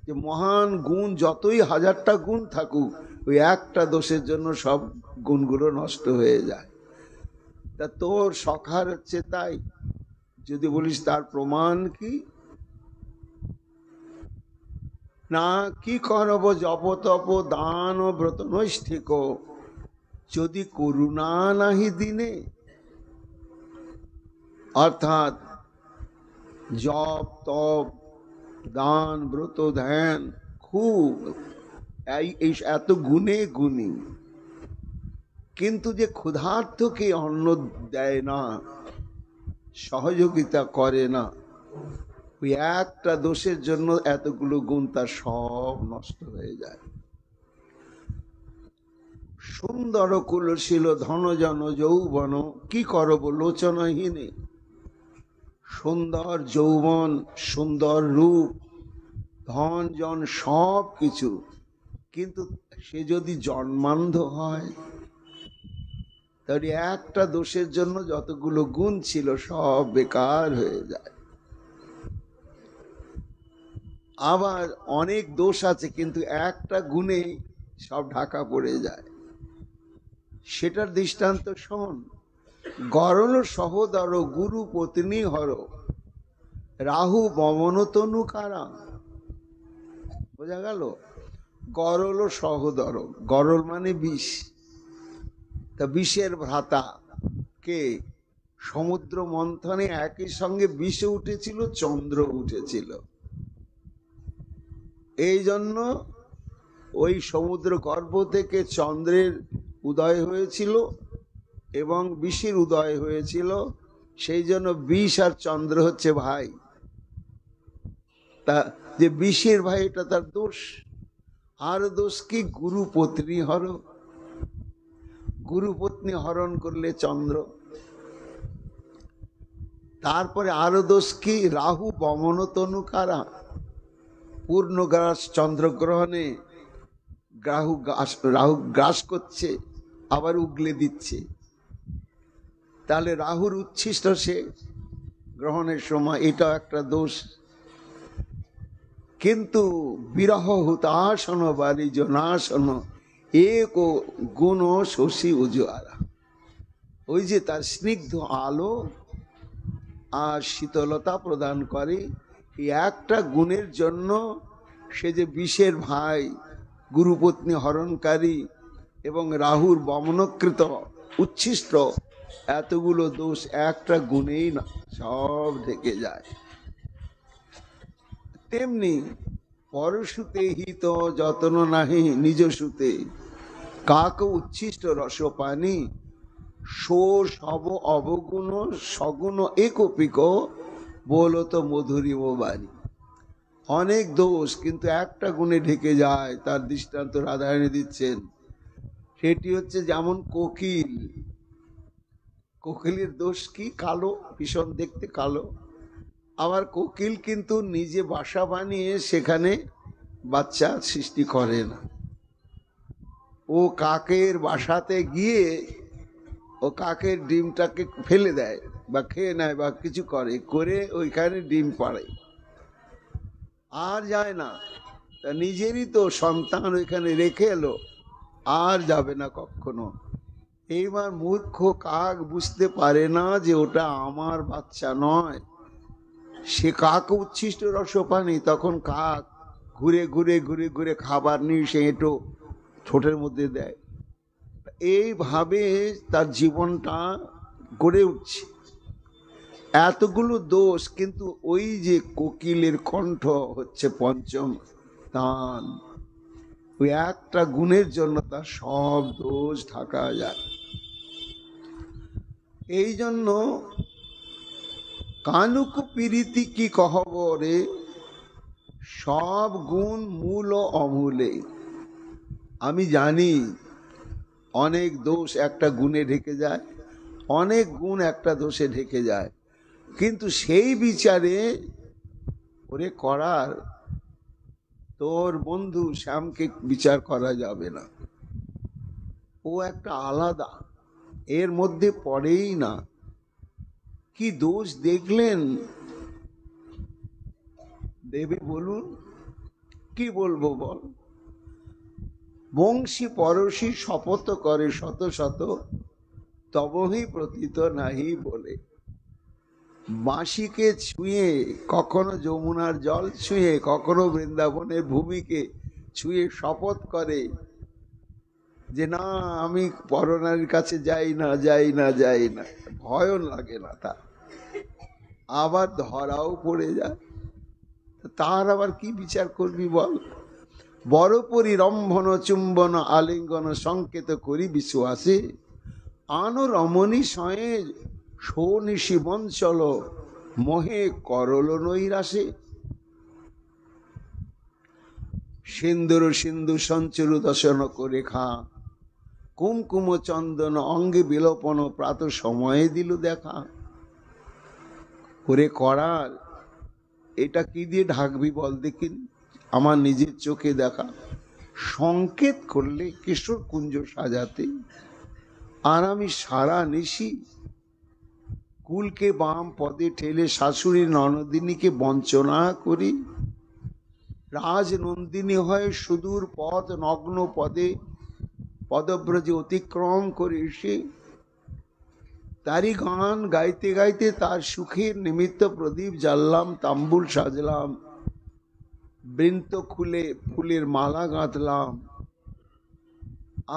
যে মহান গুণ যতই হাজারটা গুণ থাকুক, ওই একটা দোষের জন্য সব গুণগুলো নষ্ট হয়ে যায়। তা তোর সখার হচ্ছে তাই। যদি বলিস তার প্রমাণ কি, না কি করব জপ তপ দান ও ব্রত নৈষ্ঠিক, যদি করুণা নাহি দিনে। অর্থাৎ জপ তপ দান ব্রত ধ্যান খুব এই এত গুণে গুণী, কিন্তু যে ক্ষুধার্তকে অন্ন দেয় না, সহযোগিতা করে না, ওই একটা দোষের জন্য এতগুলো গুণ তার সব নষ্ট হয়ে যায়। সুন্দর কুলশীল ধনজন যৌবন, কি করব লোচনহীনে। সুন্দর যৌবন, সুন্দর রূপ, ধন জন সব কিছু, কিন্তু সে যদি জন্মান্ধ হয়, তাহলে একটা দোষের জন্য যতগুলো গুণ ছিল সব বেকার হয়ে যায়। আবার অনেক দোষ আছে, কিন্তু একটা গুণে সব ঢাকা পড়ে যায়। সেটার দৃষ্টান্ত শোন। গরল সহোদর গুরু পত্নী হর, রাহু বমনতনু কারা। বোঝা গেল? গরল সহোদর, গরল মানে বিষ, তা বিষের ভ্রাতা কে? সমুদ্র মন্থনে একই সঙ্গে বিষে উঠেছিল, চন্দ্র উঠেছিল। এই জন্য ওই সমুদ্র গর্ভ থেকে চন্দ্রের উদয় হয়েছিল এবং বিষের উদয় হয়েছিল। সেই জন্য বিষ আর চন্দ্র হচ্ছে ভাই। তা যে বিষের ভাই, এটা তার দোষ। আর দোষ কি? গুরুপত্নী হর। গুরুপত্নী হরণ করলে চন্দ্র। তারপরে আরো দোষ কি? রাহু বমনতনু কারা। পূর্ণগ্রাস চন্দ্রগ্রহণে রাহু গ্রাস করছে, আবার উগলে দিচ্ছে। তাহলে রাহুর উচ্ছিষ্ট সে গ্রহণের সময়, এটাও একটা দোষ। কিন্তু বিরহ হুতাসন বারি জনাসন, এক গুণ শশী উজুয়ারা। ওই যে তার স্নিগ্ধ আলো আর শীতলতা প্রদান করে, এই একটা গুণের জন্য সে যে বিষের ভাই, গুরুপত্নী হরণকারী এবং রাহুর বমনকৃত উচ্ছিষ্ট, এতগুলো দোষ একটা গুণেই না সব ঢেকে যায়। তেমনি পরশুতে হিত যত্ন নাহি নিজ সুতে, কাক উচ্ছিষ্ট রসপানি, সো সব অবগুণ সগুণ একপিক, বলত মধুরিম বাণী। অনেক দোষ, কিন্তু একটা গুণে ঢেকে যায়। তার দৃষ্টান্ত রাধারানী দিচ্ছেন। সেটি হচ্ছে যেমন কোকিল। কোকিলের দোষ কি? কালো, ভীষণ দেখতে কালো। আবার কোকিল কিন্তু নিজে বাসা বানিয়ে সেখানে বাচ্চা সৃষ্টি করে না। ও কাকের বাসাতে গিয়ে ও কাকের ডিমটাকে ফেলে দেয় বা খেয়ে নেয় বা কিছু করে ওইখানে ডিম পাড়ে, আর যায় না। তা নিজেরই তো সন্তান ওইখানে রেখে এলো, আর যাবে না কখনো। এইবার মূর্খ কাক বুঝতে পারে না যে ওটা আমার বাচ্চা নয়, সে কাক উচ্ছিষ্ট রসপানি। তখন কাক ঘুরে ঘুরে ঘুরে ঘুরে খাবার নিয়ে সে এঁটো ঠোঁটের মধ্যে দেয়। এইভাবে তার জীবনটা গড়ে উঠছে। এতগুলো দোষ, কিন্তু ওই যে কোকিলের কণ্ঠ হচ্ছে পঞ্চম দান, ওই একটা গুণের জন্য তার সব দোষ ঢাকা যায়। এই জন্য কানুক প্রীতি কি কহব রে, সব গুণ মূল ও অমূলে। আমি জানি অনেক দোষ একটা গুণে ঢেকে যায়, অনেক গুণ একটা দোষে ঢেকে যায়, কিন্তু সেই বিচারে ওরে করার তোর বন্ধু শ্যামকে বিচার করা যাবে না। ও একটা আলাদা, এর মধ্যে পড়েই না। কি দোষ দেখলেন দেবী বলুন, কি বলবো বল? বংশী পরশী শপথ করে শত শত, তবহি প্রতীত নাহি বলে। বাঁশিকে ছুঁয়ে, কখনো যমুনার জল ছুঁয়ে, কখনো বৃন্দাবনের ভূমিকে ছুঁয়ে শপথ করে যে না, আমি পরনারীর কাছে যাই না, যাই না, যাই না। ভয়ও লাগে না তার, আবার ধরাও পড়ে যায়। তার আবার কি বিচার করবি বল? বরপরি রম্ভন চুম্বন আলিঙ্গন সংকেত করি বিশ্বাসে, আনো রমণী সয়ে সৌনিশি বঞ্চল, মোহে করল নৈরাসে। সিন্দুর সিন্ধু সঞ্চরু দর্শন করে খা, কুমকুম চন্দন অঙ্গে বিলোপন প্রাত সময়ে দিল দেখা। করে করার এটা কি দিয়ে ঢাকবি বল দেখিন? আমার নিজের চোখে দেখা। সংকেত করলে কিশোর কুঞ্জ সাজাতে, আর আমি সারা নিশি কুলকে বাম পদে ঠেলে শাশুড়ি ননদিনীকে বঞ্চনা করি। রাজনন্দিনী হয় সুদূর পথ নগ্ন পদে পদব্রজে অতিক্রম করে এসে তারই গান গাইতে গাইতে তার সুখের নিমিত্ত প্রদীপ জ্বাললাম, তাম্বুল সাজলাম, বৃন্ত খুলে ফুলের মালা গাঁথলাম,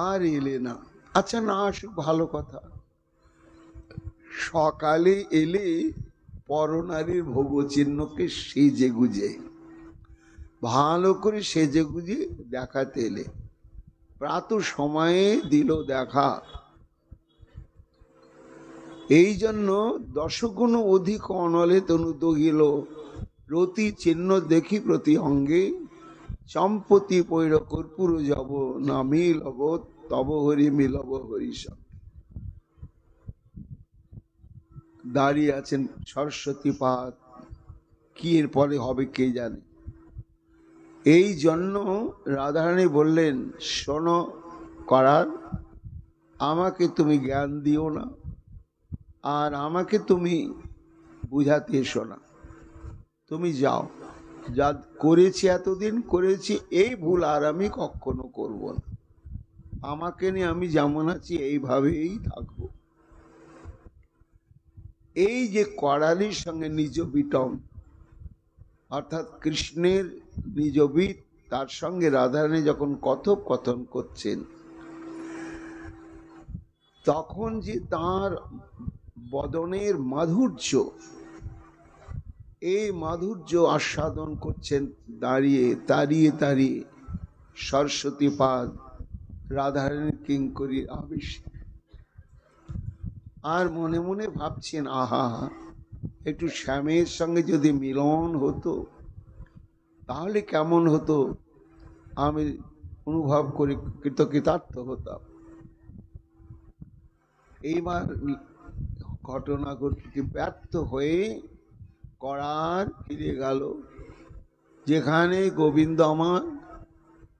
আর এলে না। আচ্ছা না আসুক ভালো কথা, সকালে এলে পরনারীর ভোগ চিহ্নকে সেজে গুজে, ভালো করে সেজে গুজে দেখাতে এলে, প্রাত সময়ে দিল দেখা। এই জন্য দশগুণ অধিক অনলে তনু দহিল, রতি চিহ্ন দেখি প্রতি অঙ্গে, সম্পত্তি পৈর কর্পূর যাব না মিলব, তব হরি মিলব হরিষ। দাঁড়িয়ে আছেন সরস্বতী পাদ, কি এর পরে হবে কে জানে। এই জন্য রাধারানী বললেন, শোনো করার, আমাকে তুমি জ্ঞান দিও না, আর আমাকে তুমি বুঝাতে এসো না। তুমি যাও, যা করেছি এতদিন করেছি, এই ভুল আর আমি কখনো করব না। আমাকে নিয়ে আমি যেমন আছি এইভাবেই থাকব। এই যে করালির সঙ্গে নিজ বিটম, অর্থাৎ কৃষ্ণের নিজবিদ, তার সঙ্গে রাধারানী যখন কথোপকথন করছেন, তখন যে তার বদনের মাধুর্য, এই মাধুর্য আস্বাদন করছেন দাঁড়িয়ে দাঁড়িয়ে দাঁড়িয়ে সরস্বতী পাদ রাধারানীর কিঙ্করীর আবেশে। আর মনে মনে ভাবছেন, আহা, একটু শ্যামের সঙ্গে যদি মিলন হতো তাহলে কেমন হতো, আমি অনুভব করে কৃতকৃতার্থ হতাম। এইবার ঘটনা ঘটতে ব্যর্থ হয়ে করার ফিরে গেল, যেখানে গোবিন্দ আমার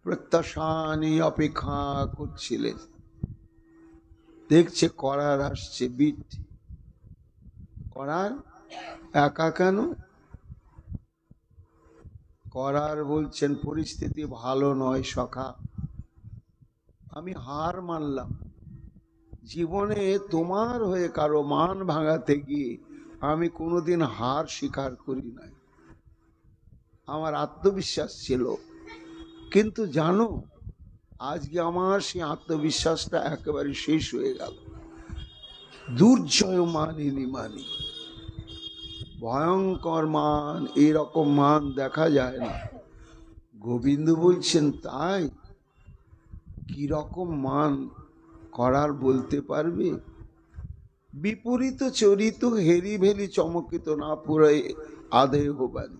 প্রত্যাশা নিয়ে অপেক্ষা করছিলেন। দেখছে করার আসছে, বিট করার একা কেন? করার বলছেন, পরিস্থিতি ভালো নয় সখা, আমি হার মানলাম। জীবনে তোমার হয়ে কারো মান ভাঙাতে গিয়ে আমি কোনোদিন হার স্বীকার করি নাই। আমার আত্মবিশ্বাস ছিল, কিন্তু জানো, আজকে আমার সেই আত্মবিশ্বাসটা একেবারে শেষ হয়ে গেল। দুর্জয় মানিনি মানি, ভয়ঙ্কর মান, এরকম মান দেখা যায় না। গোবিন্দ বলছেন, তাই কিরকম মান করার বলতে পারবে? বিপরীত চরিত হেরি ভেলি চমকিত না পুরাই আদেয় হবানি।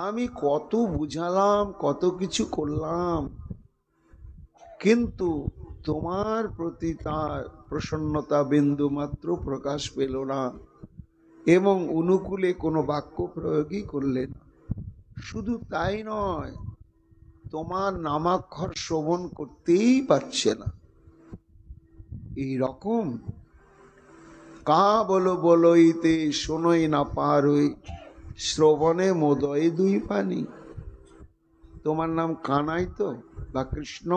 আমি কত বুঝালাম, কত কিছু করলাম, কিন্তু তোমার প্রতি তার প্রসন্নতা বিন্দু মাত্র প্রকাশ পেল না এবং অনুকূলে কোনো বাক্য প্রয়োগই করলে না। শুধু তাই নয়, তোমার নামাক্ষর শ্রবণ করতেই পারছে না। এই রকম কা বলো বলইতে শোনই না পারই, শ্রবণে মোদয় দুই পানি। তোমার নাম কানাই তো, বা কৃষ্ণ,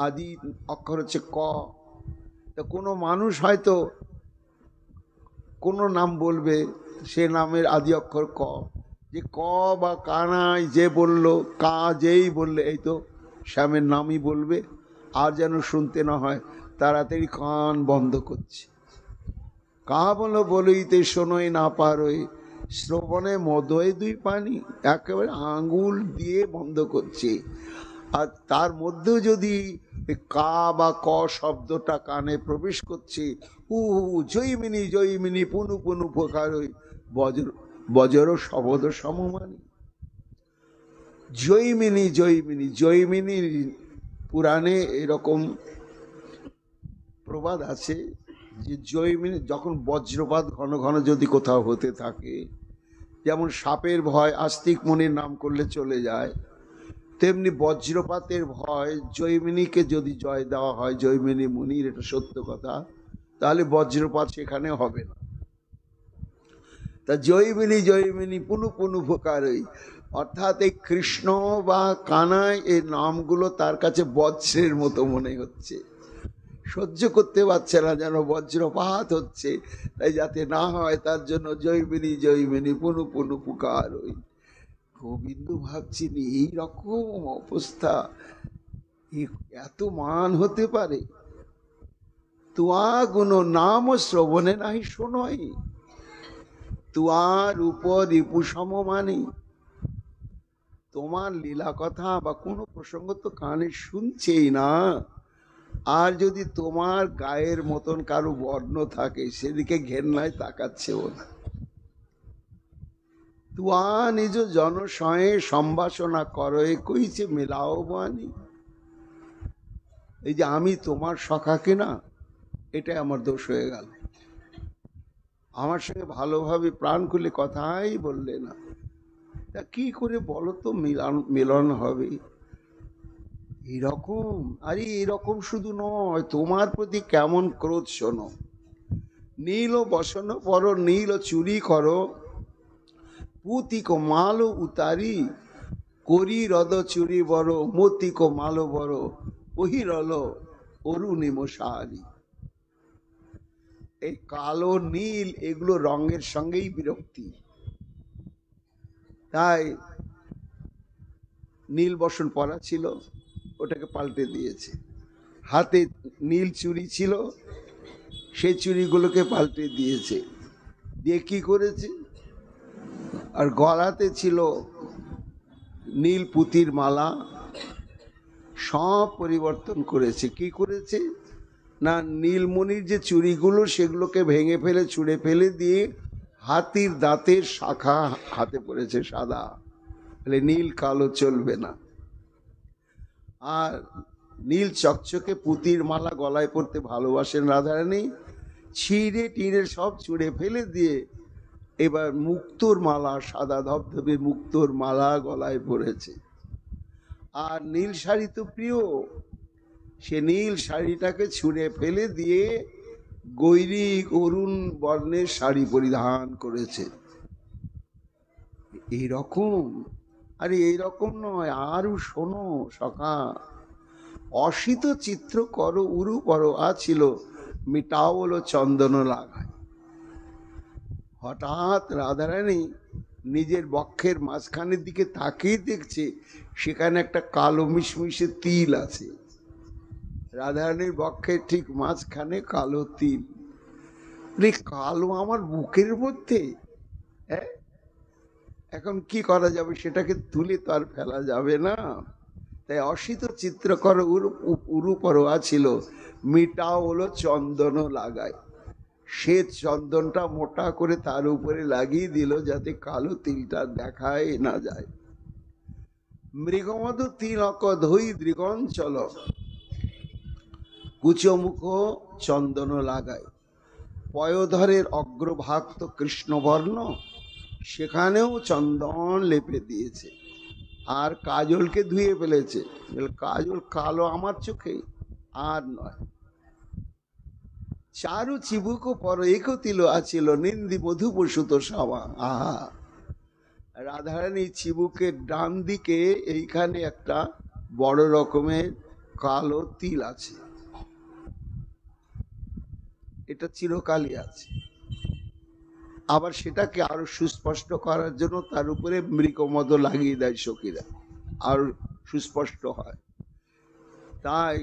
আদি অক্ষর হচ্ছে ক। তা কোনো মানুষ হয়তো কোনো নাম বলবে, সে নামের আদি অক্ষর ক, যে ক বা কানাই যে বলল, কা যেই বললে এই তো শ্যামের নামই বলবে, আর যেন শুনতে না হয় তাড়াতাড়ি কান বন্ধ করছে। কা বলো বলইতে শোনই না পারই, শ্রবণে মদয় দুই পানি, একেবারে আঙ্গুল দিয়ে বন্ধ করছে। আর তার মধ্যেও যদি কা বা ক শব্দটা কানে প্রবেশ করছে, হু হু জয়মিনী জয়মিনী পুনু পুনু উপকারই, বজ্র বজ্র শব্দ সমমানি। জয়মিনী জয়মিনী, জয়মিনী পুরাণে এরকম প্রবাদ আছে যে জয়মিনী, যখন বজ্রপাত ঘন ঘন যদি কোথাও হতে থাকে, যেমন সাপের ভয় আস্তিক মুনির নাম করলে চলে যায়, তেমনি বজ্রপাতের ভয় জয়মিনীকে যদি জয় দেওয়া হয়, জয়মিনী মুনির, এটা সত্য কথা, তাহলে বজ্রপাত সেখানে হবে না। তা জয়মিনী জয়মিনী পুনু পুনু উপকারই, অর্থাৎ এই কৃষ্ণ বা কানাই এই নামগুলো তার কাছে বজ্রের মতো মনে হচ্ছে, সহ্য করতে পারছে না, যেন বজ্রপাত হচ্ছে। তাই যাতে না হয় তার জন্য জয়মিনী জয়মিনী পুনু পুনু পুকারই। গোবিন্দ ভাবছেন এই রকম অবস্থা, এত মান হতে পারে? তুয়া গুণ নাম শ্রবণে নাহি শোনই, তুয়ার উপর রিপু সমমানি। তোমার লীলা কথা বা কোনো প্রসঙ্গ তো কানে শুনছেই না, আর যদি তোমার গায়ের মতন কারো বর্ণ থাকে সেদিকে ঘেন্নায় তাকাচ্ছেও না। তুয়া নিজ জনসয়ে সম্ভাষণা করো কইছে মেলাও বানি। এই যে আমি তোমার সখা কিনা, এটা আমার দোষ হয়ে গেল, আমার সঙ্গে ভালোভাবে প্রাণ খুলে কথাই বললে না। তা কি করে বলো তো মিলন হবে? এরকম, আরে এরকম শুধু নয়, তোমার প্রতি কেমন ক্রোধ শোনো। নীল বসন পর নীল চুরি করো, পুতিকো মালো উতারি, করি হ্রদ চুরি বড়, মতিকো মালো বড়, ওহিরল অরুণিম সারি। এই কালো নীল এগুলো রঙের সঙ্গেই বিরক্তি, তাই নীল বসন পরা ছিল, ওটাকে পাল্টে দিয়েছে। হাতে নীল চুড়ি ছিল, সেই চুড়িগুলোকে পাল্টে দিয়েছে, দিয়ে কি করেছে, আর গলাতে ছিল নীল পুঁতির মালা, সব পরিবর্তন করেছে। কি করেছে না, নীলমণির যে চুড়িগুলো সেগুলোকে ভেঙে ফেলে ছুঁড়ে ফেলে দিয়ে হাতির দাঁতের শাখা হাতে পড়েছে সাদা, বলে নীল কালো চলবে না। আর নীল চকচকে পুঁতির মালা গলায় পড়তে ভালোবাসেন রাধারানী, ছিঁড়ে টিড়ে সব ছুঁড়ে ফেলে দিয়ে এবার মুক্তোর মালা, সাদা ধবধবে মুক্তোর মালা গলায় পড়েছে। আর নীল শাড়ি তো প্রিয়, সে নীল শাড়িটাকে ছুঁড়ে ফেলে দিয়ে গৈরিক অরুণ বর্ণের শাড়ি পরিধান করেছে। এইরকম, আরে এইরকম নয়, আরও শোনো সখা, অসিত চিত্র করো উরু পরো আছিল, মিটাও বলো চন্দন লাগায়। হঠাৎ রাধারানী নিজের বক্ষের মাঝখানের দিকে তাকিয়ে দেখছে সেখানে একটা কালো মিশমিশে তিল আছে। রাধারানীর বক্ষের ঠিক মাঝখানে কালো তিল। কালো আমার বুকের মধ্যে, এখন কি করা যাবে, সেটাকে তুলে তো আর ফেলা যাবে না। তাই অসিত চিত্রকর উরুপরোয়া ছিল, মিটাও হলো চন্দন লাগায়। সে চন্দনটা মোটা করে তার উপরে লাগিয়ে দিল যাতে কালো তিলটা দেখাই না যায়। মৃগমধু তিলক ধৈ দৃগঞ্চল, কুচমুখ চন্দন লাগায়। পয়োধরের অগ্রভাগ তো কৃষ্ণবর্ণ, সেখানেও চন্দন লেপে দিয়েছে। আর কাজলকে ধুয়ে ফেলেছে, কাজল কালো আমার চোখে আর নয়। চারু চিবুক পর একতিল আছিল, নিন্দি মধুপসুত সামা। আহা, রাধারানী চিবুকের ডান দিকে এইখানে একটা বড় রকমের কালো তিল আছে, এটা চিরকালই আছে। আবার সেটাকে আরো সুস্পষ্ট করার জন্য তার উপরে মৃগমদ লাগিয়ে দেয় সখীরা, আর সুস্পষ্ট হয়। তাই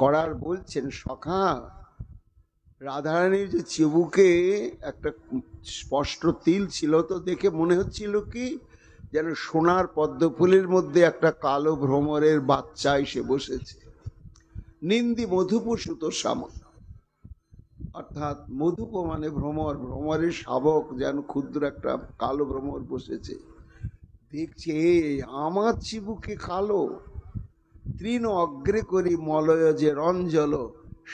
করার বলছেন, সখা রাধারানীর যে চিবুকে একটা স্পষ্ট তিল ছিল, তো দেখে মনে হচ্ছিল কি যেন সোনার পদ্ম ফুলের মধ্যে একটা কালো ভ্রমরের বাচ্চা এসে বসেছে। নিন্দি মধুপসুত শ্যামা, অর্থাৎ মধুপ মানে ভ্রমর, ভ্রমরের শাবক যেন ক্ষুদ্র একটা কালো ভ্রমর বসেছে। দেখছে আমার চিবুকে কালো, তৃণ অগ্রে করি মলয় যে রঞ্জল,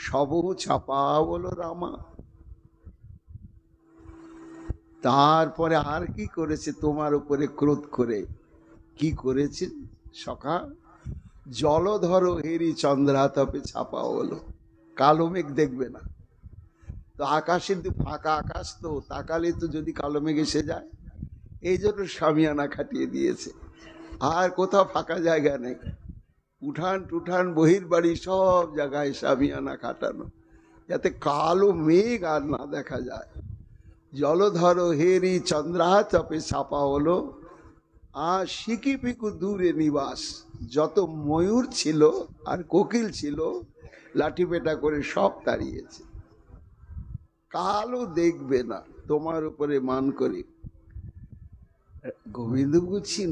সবহ ছাপা বলো রামা। তারপরে আর কি করেছে তোমার উপরে ক্রোধ করে? কি করেছে সখা? জলধর হেরি চন্দ্রাতপে ছাপা হলো। কালো মেঘ দেখবে না তো, আকাশের ফাঁকা আকাশ তো, তাকালে তো যদি কালো মেঘ এসে যায়, এই জন্য শামিয়ানা খাটিয়ে দিয়েছে। আর কোথাও ফাঁকা জায়গা নেই, উঠান টুঠান বহির্বাড়ি সব জায়গায় শামিয়ানা খাটানো, যাতে কালো মেঘ আর না দেখা যায়। জলধর হেরি চন্দ্রাতপে ছাপা হলো। আর সিকি পিকু দূরে নিবাস, যত ময়ূর ছিল আর কোকিল ছিল লাঠি পেটা করে সব তাড়িয়েছে। কালো দেখবে না তোমার উপরে মান করে। গোবিন্দ বলছেন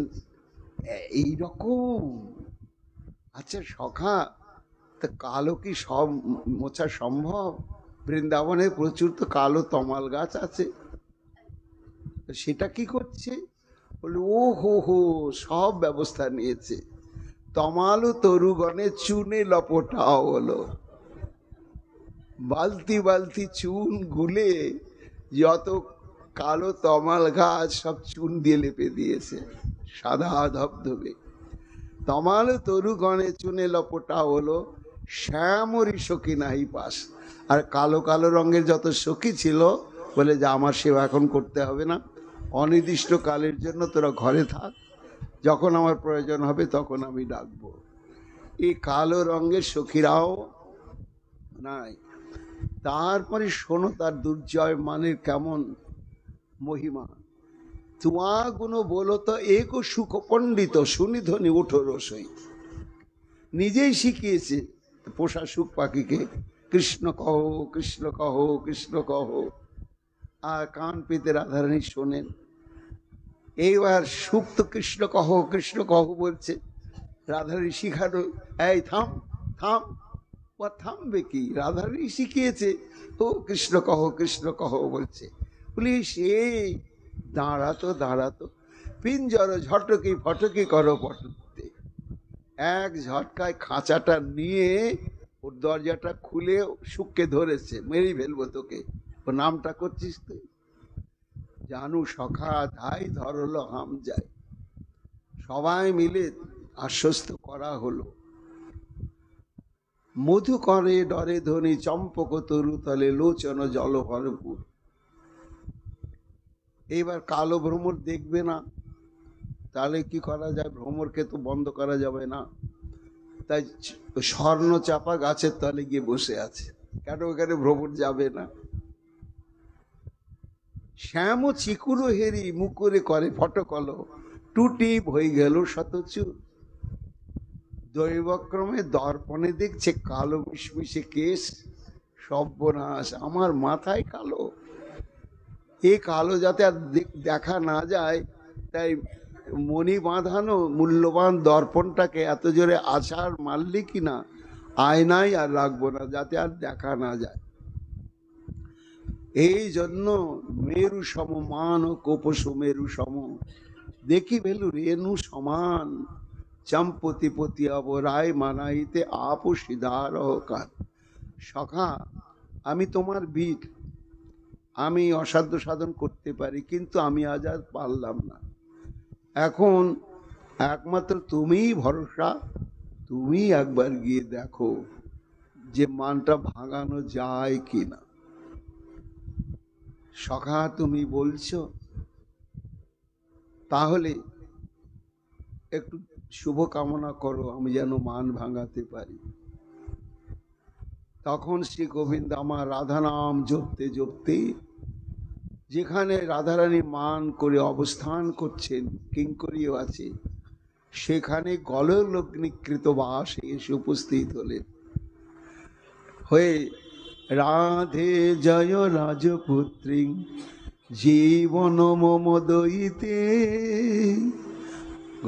এইরকম? আচ্ছা সখা, তা কালো কি সব মোছা সম্ভব? বৃন্দাবনে প্রচুর তো কালো তমাল গাছ আছে, সেটা কি করছে? বলে ও হো হো, সব ব্যবস্থা নিয়েছে। তমালু তরুগণে চুনে লপটাও হলো, বালতি বালতি চুন গুলে যত কালো তমাল গাছ সব চুন দিয়ে লেপে দিয়েছে, সাদা ধবধবে। তমাল তরু গণে চুনে লপটা হলো, শ্যামরি সখী নাহি পাস। আর কালো কালো রঙের যত সখী ছিল বলে যে আমার সেবা এখন করতে হবে না, অনির্দিষ্ট কালের জন্য তোরা ঘরে থাক, যখন আমার প্রয়োজন হবে তখন আমি ডাকবো। এই কালো রঙের সখীরাও নাই। তারপরে শোনো তার দুর্জয় মানের কেমন মহিমা। তুয়া গুণ বলো তো এক সুখ পণ্ডিত, শুনি ধ্বনি ওঠো রসই। নিজেই শিখিয়েছে পোষা সুখ পাখিকে, কৃষ্ণ কহ কৃষ্ণ কহ কৃষ্ণ কহ। আর কান পেতে রাধারানী শোনেন। এইবার সুখ তো কৃষ্ণ কহ বলছে, রাধারানী শিখানো, এই থাম থাম। ও থামবে কি? রাধারানী শিখিয়েছে, ও কৃষ্ণ কহ বলছে। বলি সে দাঁড়াতো, পিঞ্জর ঝটকি ফটকি করো পটতে। এক ঝটকায় খাঁচাটা নিয়ে ওর দরজাটা খুলে সুখকে ধরেছে, মেরেই ফেলবো তোকে, ও নামটা করছিস তুই? জানু সখা ধাই ধরলো হাম যায়। সবাই মিলে আশ্বস্ত করা হলো। মধু করে ডরে ধ্বনি, চম্পক তরু তলে লোচন জল ভরপুর। এইবার কালো ভ্রমর দেখবে না, তাহলে কি করা যায়? ভ্রমরকে তো বন্ধ করা যাবে না, তাই স্বর্ণ চাপা গাছের তলে গিয়ে বসে আছে। কেন ওখানে ভ্রমর যাবে না? শ্যাম চিকুরো হেরি মুকুরে করে ফটকল, টুটি হয়ে গেল শতচুর। দৈবক্রমে দর্পণে দেখছে কালো মিশমিশে কেশ, সর্বনাশ, আমার মাথায় কালো। এই কালো যাতে আর দেখা না যায়, তাই মণি বাঁধানো মূল্যবান দর্পণটাকে এত জোরে আছাড় মারলি কিনা আয়নায় আর রাখবো না, যাতে আর দেখা না যায়। এই জন্য মেরু সম মান ও কোপসু মেরু সম, দেখি ভেলু রেণু সমান, চম্পতি পতি অবরায় মানাইতে আপসিদার অহকার। সখা, আমি তোমার বীর, আমি অসাধ্য সাধন করতে পারি, কিন্তু আমি আজ আর পারলাম না। এখন একমাত্র তুমিই ভরসা, তুমি একবার গিয়ে দেখো যে মানটা ভাঙানো যায় কিনা। সখা, তুমি বলছো, তাহলে একটু শুভ কামনা করো, আমি যেন মান ভাঙাতে পারি। তখন শ্রী গোবিন্দ আমার রাধা নাম জপতে জপতে, যেখানে রাধারানী মান করে অবস্থান করছেন, কিঙ্করীও আছে, সেখানে গলগ্নিকৃত বাসে এসে উপস্থিত হলেন। হয়ে রাধে জয় রাজপুত্রী জীবন মম দইতে,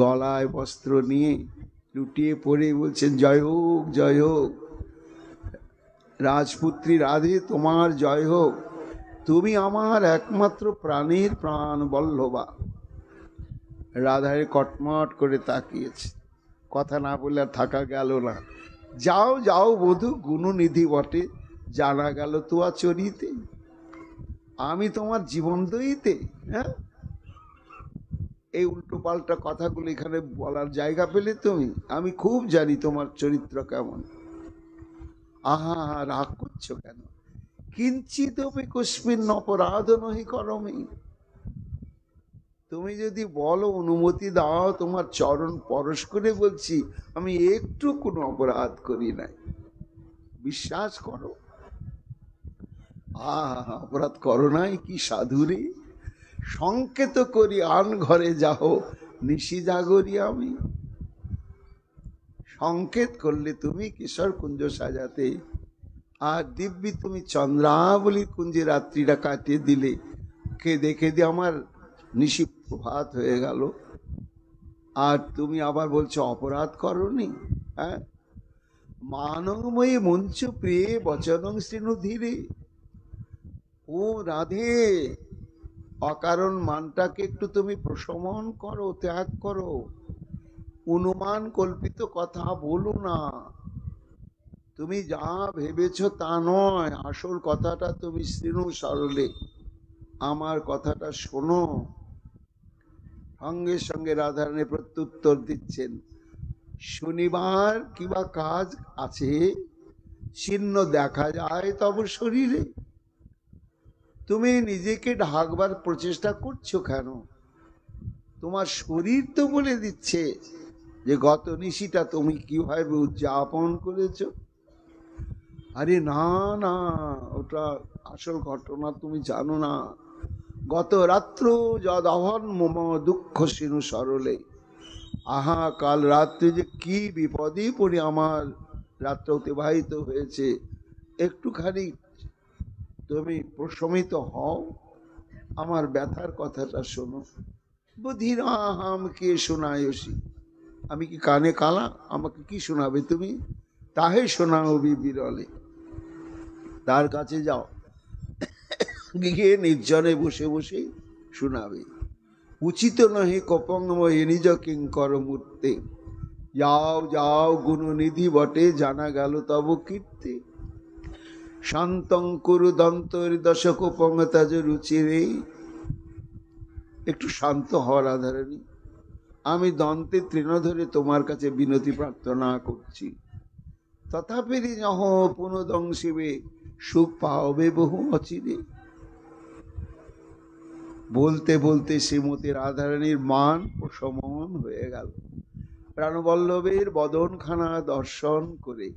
গলায় বস্ত্র নিয়ে লুটিয়ে পড়ে বলছেন, জয় হোক জয় হোক, রাজপুত্রী রাধে তোমার জয় হোক, তুমি আমার একমাত্র প্রাণের প্রাণ বল্লভা। রাধারে কটমট করে তাকিয়েছে, কথা না বলে আর থাকা গেল না। যাও যাও বধূ, গুণনিধি বটে, জানা গেল তোয়া চরিতে, আমি তোমার জীবন দইতে। হ্যাঁ, এই উল্টো পাল্টা কথাগুলো এখানে বলার জায়গা পেলে তুমি? আমি খুব জানি তোমার চরিত্র কেমন। আহা, রাগ করছো কেন? কিঞ্চিত কস্মিন অপরাধ নহি করমি, তুমি যদি বলো, অনুমতি দাও, তোমার চরণ পরশ করে বলছি, আমি একটু কোনো অপরাধ করি নাই, বিশ্বাস করো। আহা, অপরাধ করো নাই? কি সাধুরে, সংকেত করি আন ঘরে যাও, নিশি জাগরি আমি। সংকেত করলে তুমি কিশোর কুঞ্জ সাজাতে, আর দিব্যি তুমি চন্দ্রাবলী কুঞ্জে রাত্রিটা কাটিয়ে দিলে। কে দেখে দিয়ে আমার নিশি প্রভাত হয়ে গেল, আর তুমি আবার বলছো অপরাধ করনি। হ্যাঁ, মানবময়ী মঞ্চ প্রিয়ে বচনং শ্রীনু ধীরে। ও রাধে, অকারণ মানটাকে একটু তুমি প্রশমন করো, ত্যাগ করো, অনুমান কল্পিত কথা বলো না। তুমি যা ভেবেছ তা নয়, আসল কথাটা তুমি শ্রীনু সরলে, আমার কথাটা শোনো। সঙ্গে সঙ্গে রাধারানী প্রত্যুত্তর দিচ্ছেন, শনিবার কিবা কাজ আছে, চিহ্ন দেখা যায় তব শরীরে, তুমি নিজেকে ঢাকবার প্রচেষ্টা করছো কেন? তোমার শরীর তো বলে দিচ্ছে যে গত নিশিটা তুমি কিভাবে উদযাপন করেছো। আরে না না, ওটা আসল ঘটনা তুমি জানো না। গত রাত্র যদহন মম দুঃখ সিনু সরলে, আহা, কাল রাত্রে যে কি বিপদে পড়ে আমার রাত্র অতিবাহিত হয়েছে, একটুখানি তুমি প্রশমিত হও, আমার ব্যথার কথাটা শোনো। বুধির আহাম কে শোনায়সি, আমি কি কানে কালা? আমাকে কি শোনাবে তুমি? তাহে শোনাও বিরলে, তার কাছে যাও, গিয়ে নির্জনে বসে বসে শোনাবে। উচিত নহে কপঙ্গময় নিজ কিঙ্কর মূর্তে, যাও যাও গুণনিধি বটে, জানা গেল তব কীর্তি। শান্তং কুরু দন্তর দশক পঙ্গতাজ রুচিরে, একটু শান্ত হওয়ার আধারানি, আমি দন্তে তৃণ ধরে তোমার কাছে বিনতি প্রার্থনা করছি। তথাপি নহ পুনদংশিবে, সুখ পাওবে বহু অচিরে। বলতে বলতে শ্রীমতী রাধারানীর মান প্রশমন হয়ে গেল। প্রাণবল্লভের বদনখানা দর্শন করে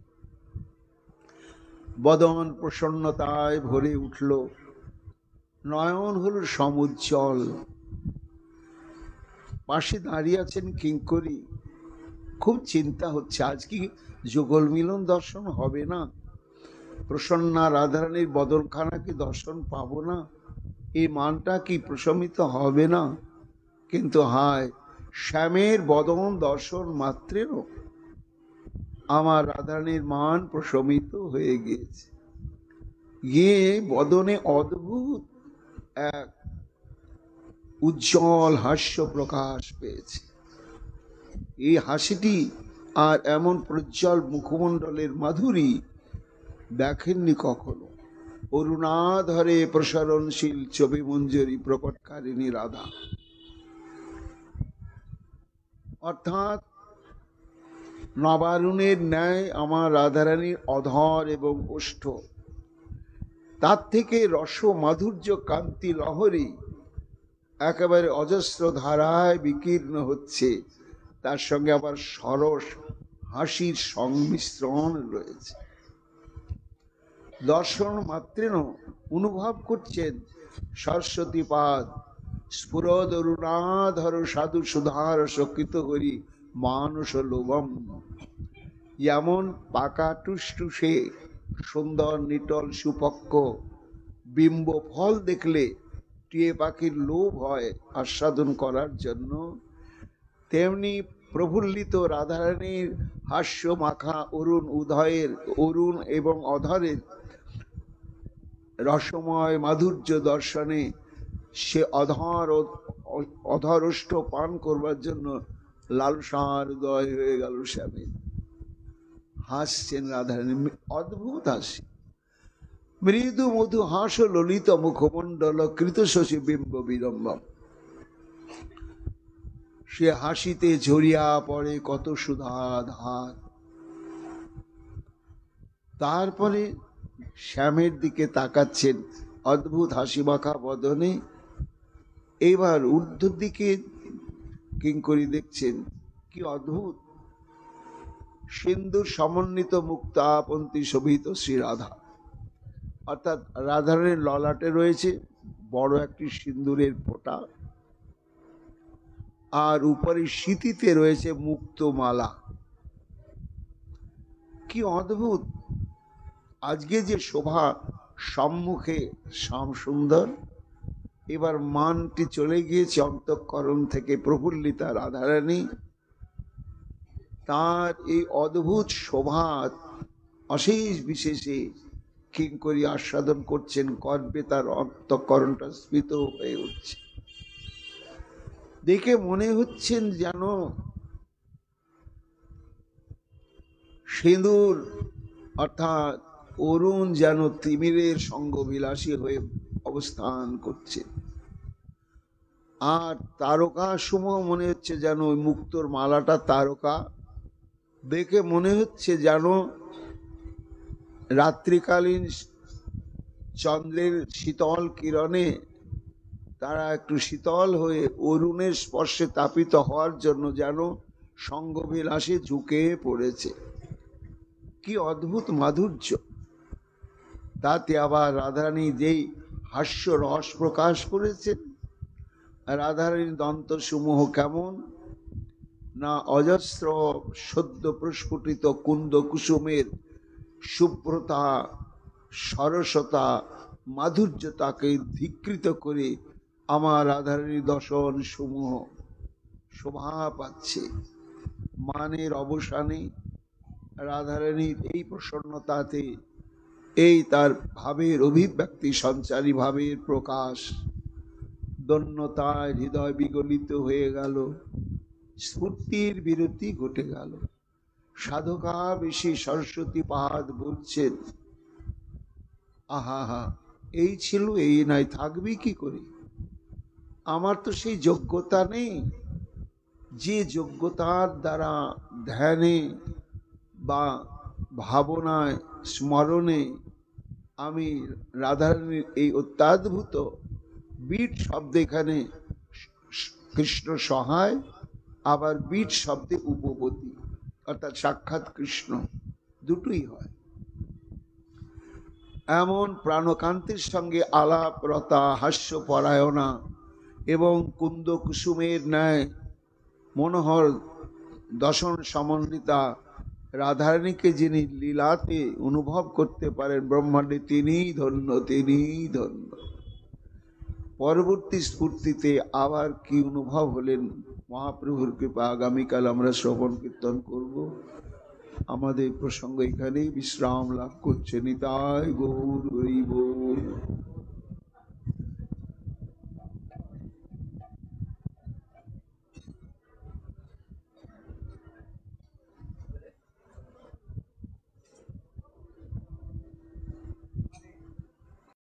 বদন প্রসন্নতায় ভরে উঠল, নয়ন হল সমুজ্জ্বল। পাশে দাঁড়িয়ে আছেন কিঙ্করী, খুব চিন্তা হচ্ছে, আজ কি যুগল মিলন দর্শন হবে না? প্রসন্না রাধারানীর বদনখানা কি দর্শন পাবো না? এই মানটা কি প্রশমিত হবে না? কিন্তু হায়, শ্যামের বদন দর্শন মাত্রেও আমার রাধারানীর মান প্রশমিত হয়ে গিয়েছে। গিয়ে বদনে অদ্ভুত এক উজ্জ্বল হাস্য প্রকাশ পেয়েছে। এই হাসিটি আর এমন প্রজ্জ্বল মুখমণ্ডলের মাধুরী দেখেননি কখনো। অরুণাধরে প্রসারণশীল ছবি মঞ্জরি প্রকটকারিণী রাধা, অর্থাৎ নবারুণের ন্যায় আমার রাধারানীর অধর এবং ওষ্ঠ, তার থেকে রস মাধুর্য কান্তি লহরী একেবারে অজস্র ধারায় বিকীর্ণ হচ্ছে। তার সঙ্গে আবার সরস হাসির সংমিশ্রণ রয়েছে। দর্শন মাত্রেন অনুভব করছেন সরস্বতী পাদ স্ফুরদ অরুণাধর সাধু সুধার সকৃত করি মানস লোভম। যেমন পাকা টুসটুসে সুন্দর নিটল সুপক্ষ বিম্ব ফল দেখলে টিয়ে পাখির লোভ হয় আস্বাদন করার জন্য, তেমনি প্রফুল্লিত রাধারানীর হাস্য মাখা অরুণ উদয়ের অরুণ এবং অধরের রসময় মাধুর্য দর্শনে সে অধরষ্ট পান করবার জন্য লালসার উদয় হয়ে গেল স্বামী। হাসছেন রাধারানী, অদ্ভুত হাসি, মৃদু মধু হাস ললিত মুখমণ্ডল কৃত শশী বিম্ব বিড়ম্বম। সে হাসিতে ঝরিয়া পড়ে কত সুধা ধার। তারপরে শ্যামের দিকে তাকাচ্ছেন অদ্ভুত হাসি মাখা বদনে। এইবার ঊর্ধ্বের দিকে কিঙ্করী দেখছেন, কি অদ্ভুত সিন্দুর সমন্বিত মুক্তাপন্থী শোভিত শ্রী রাধা, অর্থাৎ রাধারানীর ললাটে রয়েছে বড় একটি সিন্দুরের ফোঁটা, আর উপরে সিঁথিতে রয়েছে মুক্ত মালা। কি অদ্ভুত! আজকে যে শোভা সম্মুখে শ্যাম সুন্দর, এবার মানটি চলে গিয়েছে অন্তঃকরণ থেকে। প্রফুল্লিতা রাধারানী তার এই অদ্ভুত শোভা অশেষ বিশেষে কিঙ্করী আস্বাদন করছেন, গর্বে তার অন্তঃকরণটা স্ফীত হয়ে উঠছে। দেখে মনে হচ্ছেন যেন সিঁদুর অর্থাৎ অরুণ যেন তিমিরের সঙ্গবিলাসী হয়ে অবস্থান করছে, আর তারকা সমূহ মনে হচ্ছে যেন ওই মুক্তোর মালাটা তারকা। দেখে মনে হচ্ছে যেন রাত্রিকালীন চন্দ্রের শীতল কিরণে তারা একটু শীতল হয়ে অরুণের স্পর্শে তাপিত হওয়ার জন্য যেন সঙ্গবিলাসে ঝুঁকে পড়েছে। কি অদ্ভুত মাধুর্য! তাতে আবার রাধারানী যেই হাস্য রস প্রকাশ করেছেন, রাধারানীর দন্তসমূহ কেমন না অজস্র সদ্য প্রস্ফুটিত কুন্দ কুসুমের শুভ্রতা সরসতা মাধুর্যতাকে ধিকৃত করে আমার রাধারানীর দর্শন সমূহ শোভা পাচ্ছে। মানের অবসানে রাধারানীর এই প্রসন্নতাতে এই তার ভাবের অভিব্যক্তি, সঞ্চারী ভাবের প্রকাশ, দন্যতায় হৃদয় বিগলিত হয়ে গেল, স্ফূর্তির বিরতি ঘটে গেল। সাধকা বেশি সরস্বতী পাদ বলছেন, আহা হা, এই ছিল, এই নাই, থাকবি কি করে? আমার তো সেই যোগ্যতা নেই যে যোগ্যতার দ্বারা ধ্যানে বা ভাবনায় স্মরণে আমি রাধারানীর এই অত্যাদ্ভুত বিট শব্দ, এখানে কৃষ্ণ সহায়, আবার বিট শব্দে উপপত্তি, অর্থাৎ সাক্ষাৎ কৃষ্ণ, দুটোই হয়। এমন প্রাণকান্তির সঙ্গে আলাপরতা, হাস্যপরায়ণা এবং কুন্দ কুসুমের ন্যায় মনোহর দর্শন সমন্বিতা রাধারানীকে যিনি লীলাতে অনুভব করতে পারেন ব্রহ্মাণ্ডে, তিনিই ধন্য, তিনিই ধন্য। পরবর্তী স্ফূর্তিতে আবার কি অনুভব হলেন মহাপ্রভুর কৃপা আগামীকাল আমরা শ্রবণ কীর্তন করব। আমাদের প্রসঙ্গ এখানেই বিশ্রাম লাভ করছে। নিতাই গৌর হরি বল।